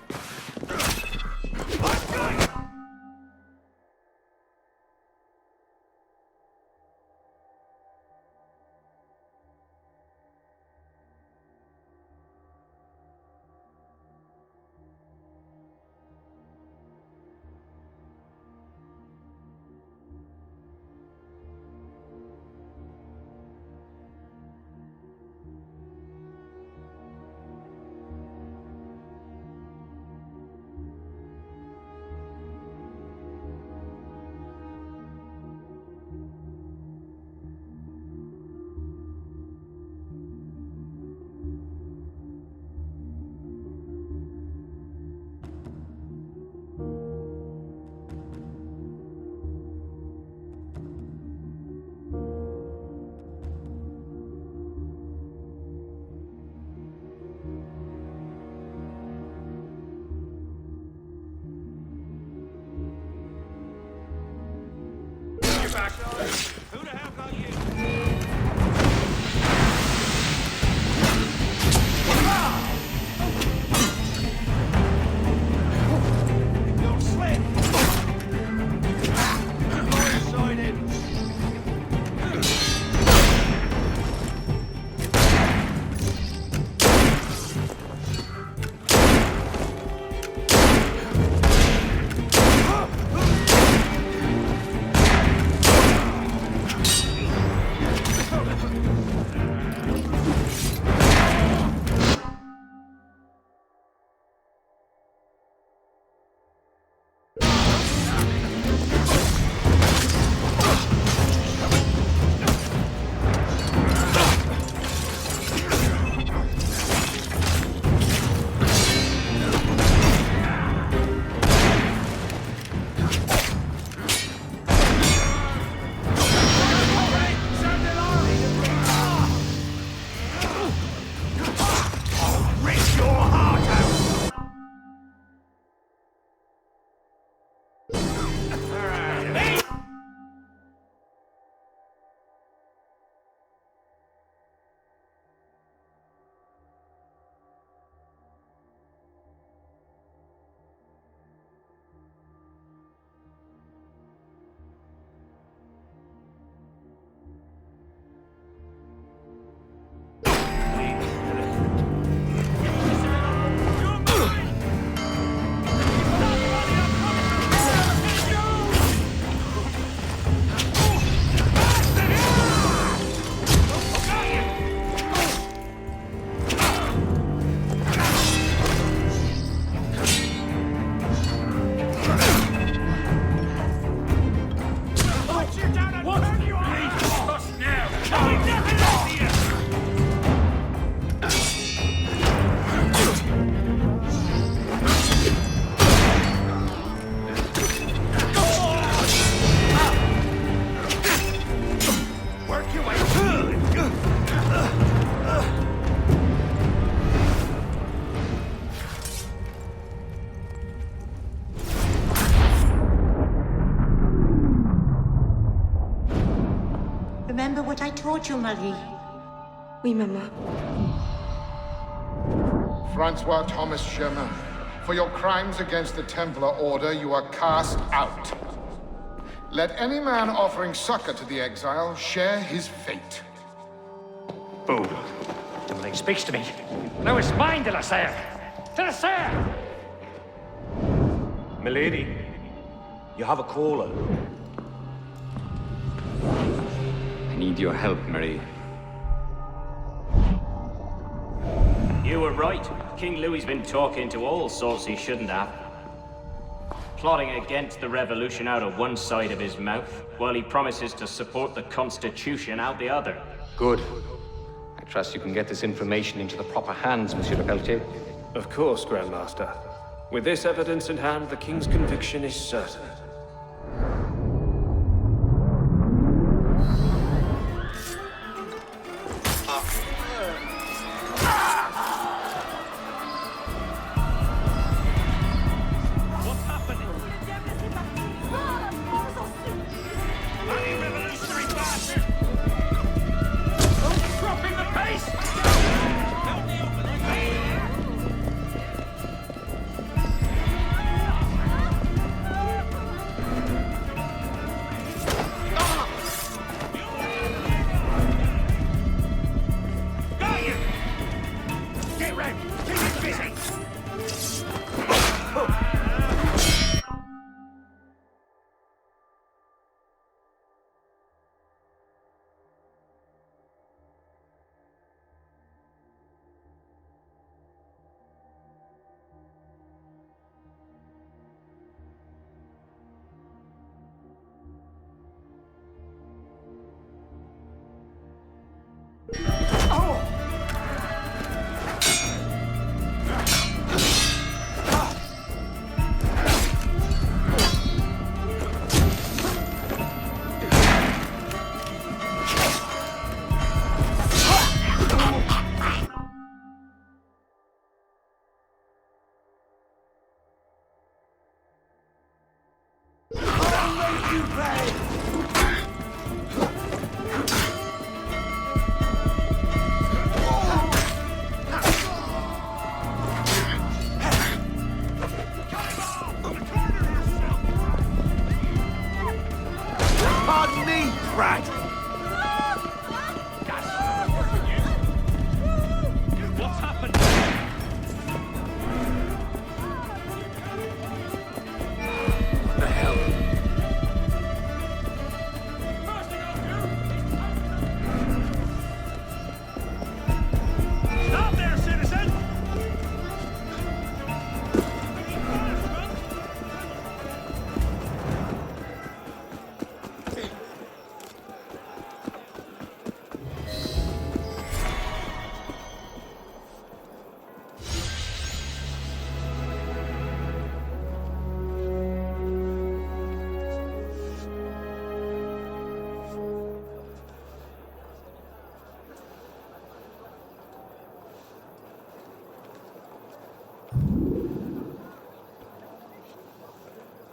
Who the hell got you? Don't slip! remember what I taught you, Marie? Oui, Maman. Francois Thomas Chemin, for your crimes against the Templar Order, you are cast out. Let any man offering succor to the exile share his fate. Fool. Somebody speaks to me. No, it's mine, de la Serre. De la Serre! Milady, you have a caller. I need your help, Marie. You were right. King Louis's been talking to all sorts he shouldn't have. Plotting against the revolution out of one side of his mouth, while he promises to support the Constitution out the other. Good. I trust you can get this information into the proper hands, Monsieur le Pelletier. Of course, Grandmaster. With this evidence in hand, the King's conviction is certain. Pardon me, brat! What's happened? What the hell? Stop there, citizen!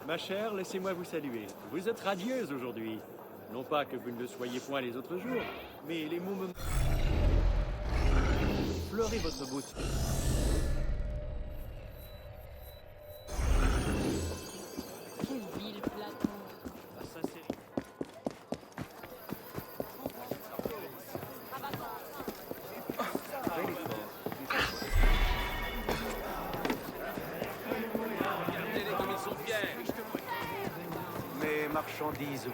Ma chère, laissez-moi vous saluer. Vous êtes radieuse aujourd'hui. Non pas que vous ne le soyez point les autres jours, mais les mots me... Fleurez votre beauté. Quel vil platon. Ah, ça c'est... Regardez-les comme ils sont fiers. Mes marchandises vont...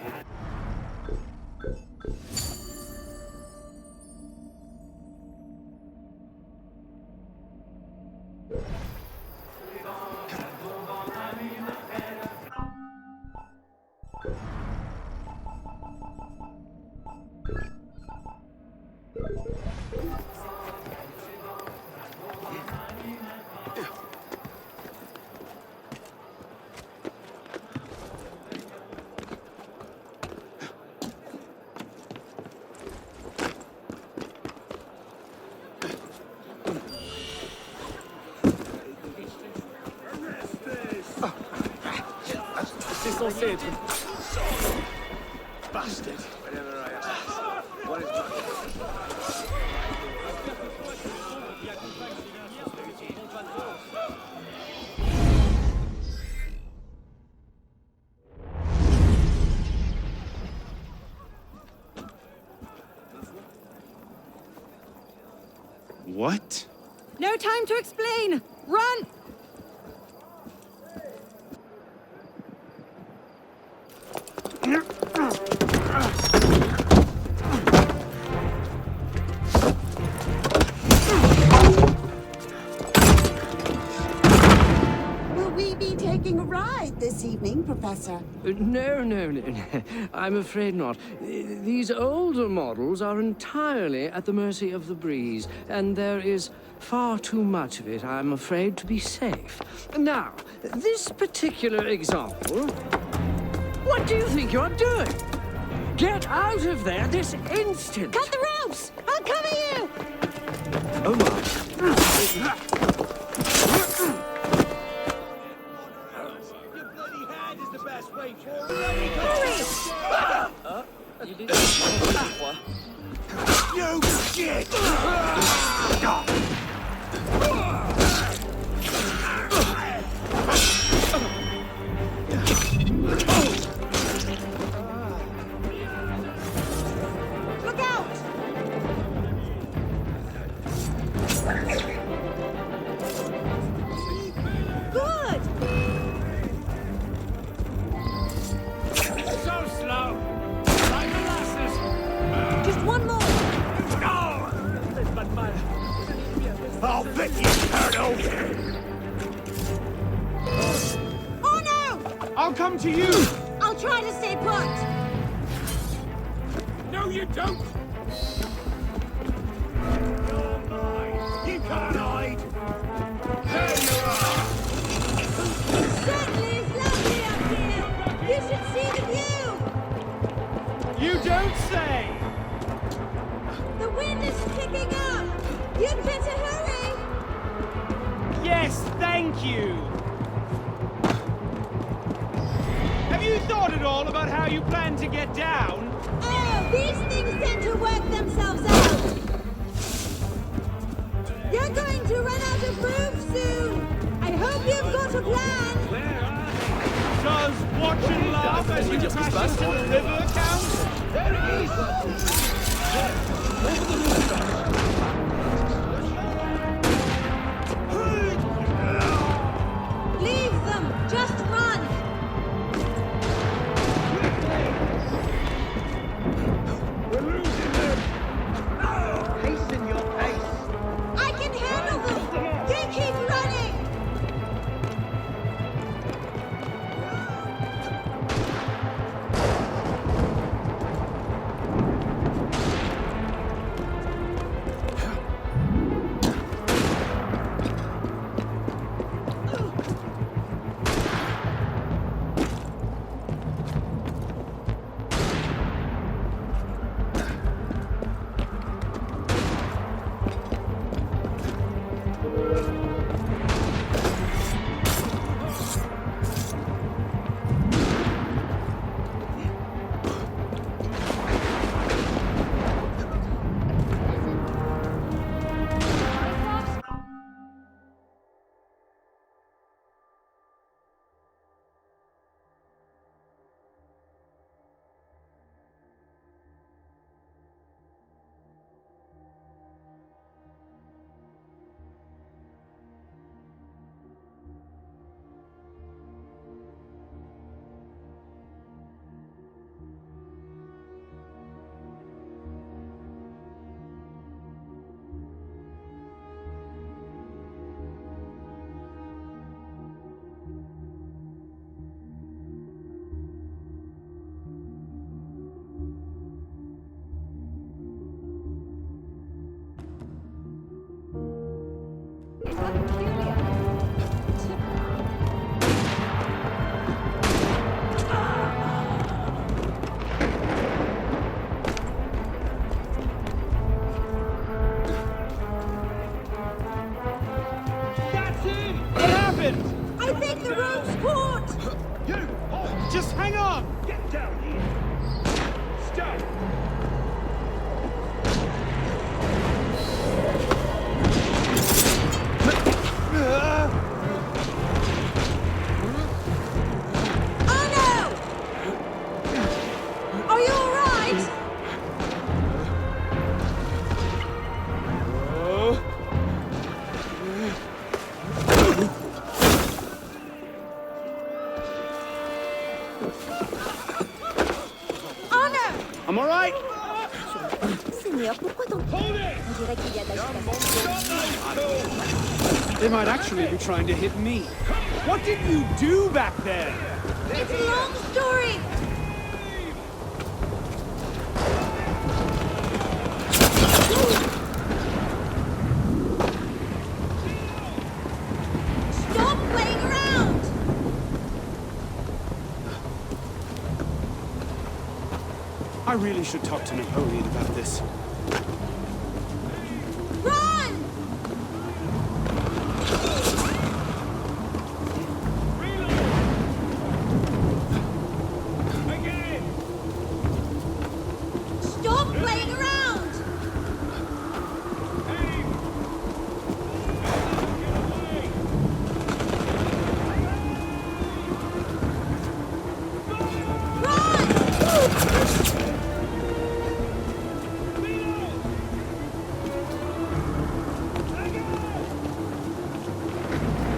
C'est censé être... Bastard! What? No time to explain! Run! Will we be taking a ride this evening, Professor? No. I'm afraid not. These older models are entirely at the mercy of the breeze, and there is far too much of it, I'm afraid, to be safe. Now, this particular example... What do you think you're doing? Get out of there this instant! Cut the ropes! I'll cover you! Oh my. You did You shit! Look out! Good! So slow! Like molasses! Just one more! I'll bet you turtle! Oh no! I'll come to you! I'll try to stay put! No, you don't! You're mine! You can't hide! There you are! It certainly is lovely up here! You should see the view! You don't say! The wind is picking up! You'd better hurry! Yes, thank you! Have you thought at all about how you plan to get down? Oh, these things tend to work themselves out! You're going to run out of room soon! I hope you've got a plan! Does watch and laugh as you crash into the river count? There it is! Leave them! Just run! We're losing them! No! Hasten your pace! I can handle them! You keep running! I'm all right. Seigneur, pourquoi tant? On dirait qu'il y a de l'agitation. They might actually be trying to hit me. What did you do back there? It's a long story! Stop playing around! I really should talk to Napoleon about this. Run! Stop playing around!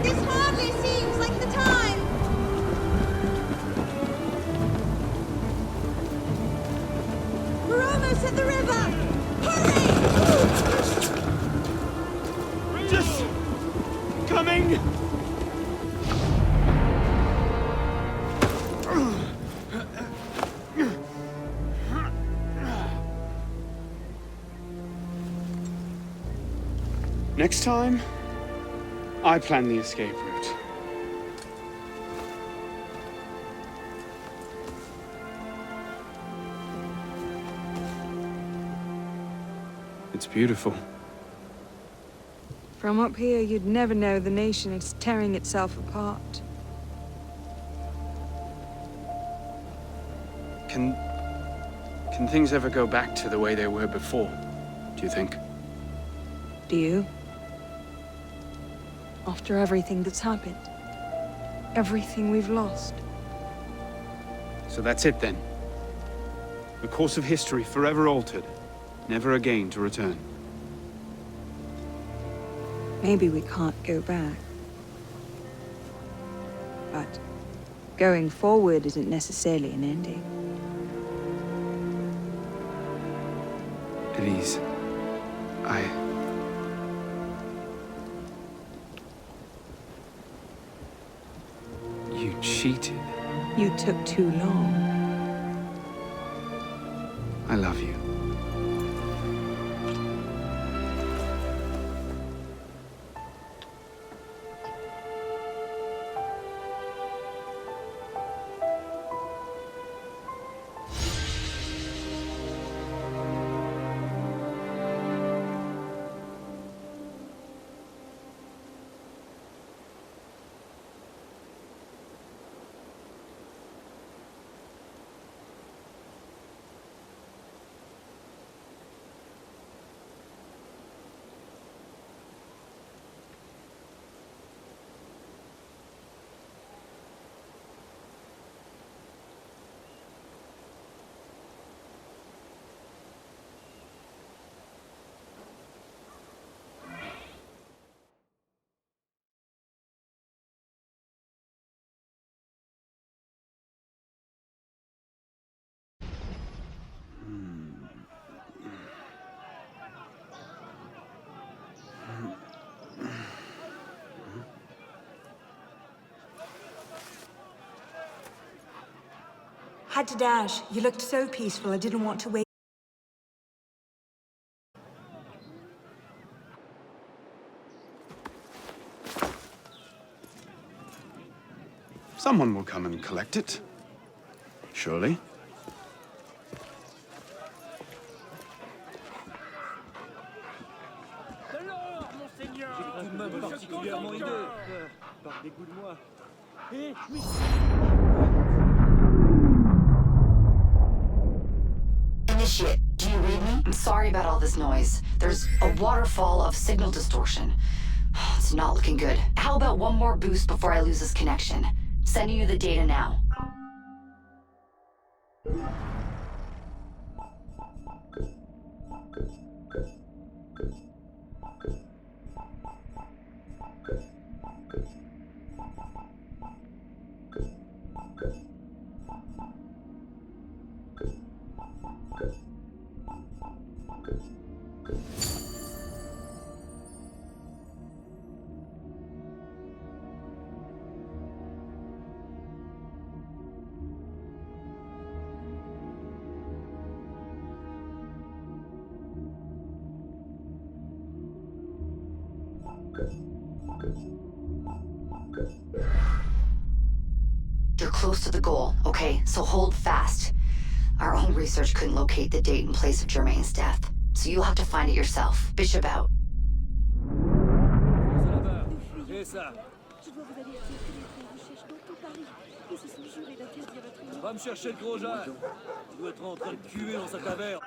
This hardly seems like the time! We're almost at the river! Hurry! Just coming. Next time, I plan the escape route. It's beautiful. From up here, you'd never know the nation is tearing itself apart. Can things ever go back to the way they were before, do you think? Do you? After everything that's happened? Everything we've lost? So that's it then. The course of history forever altered, never again to return. Maybe we can't go back. But going forward isn't necessarily an ending. Elise, You cheated. You took too long. I love you. Had to dash. You looked so peaceful, I didn't want to wait. Someone will come and collect it. Surely. Alors, monseigneur, j'ai tout de même particulièrement aidé. Par dégoût de moi. Eh, oui. Initiate, do you read me? I'm sorry about all this noise. There's a waterfall of signal distortion. It's not looking good. How about one more boost before I lose this connection? Sending you the data now. You're close to the goal, okay? So hold fast. Our own research couldn't locate the date and place of Germain's death, so you'll have to find it yourself. Bishop out. Je dois vous avertir que les frères recherchent dans tout Paris. Ils se sont jurés d'interdire votre... Va me chercher le gros Jacques. Il doit être en train de cuver dans sa taverne.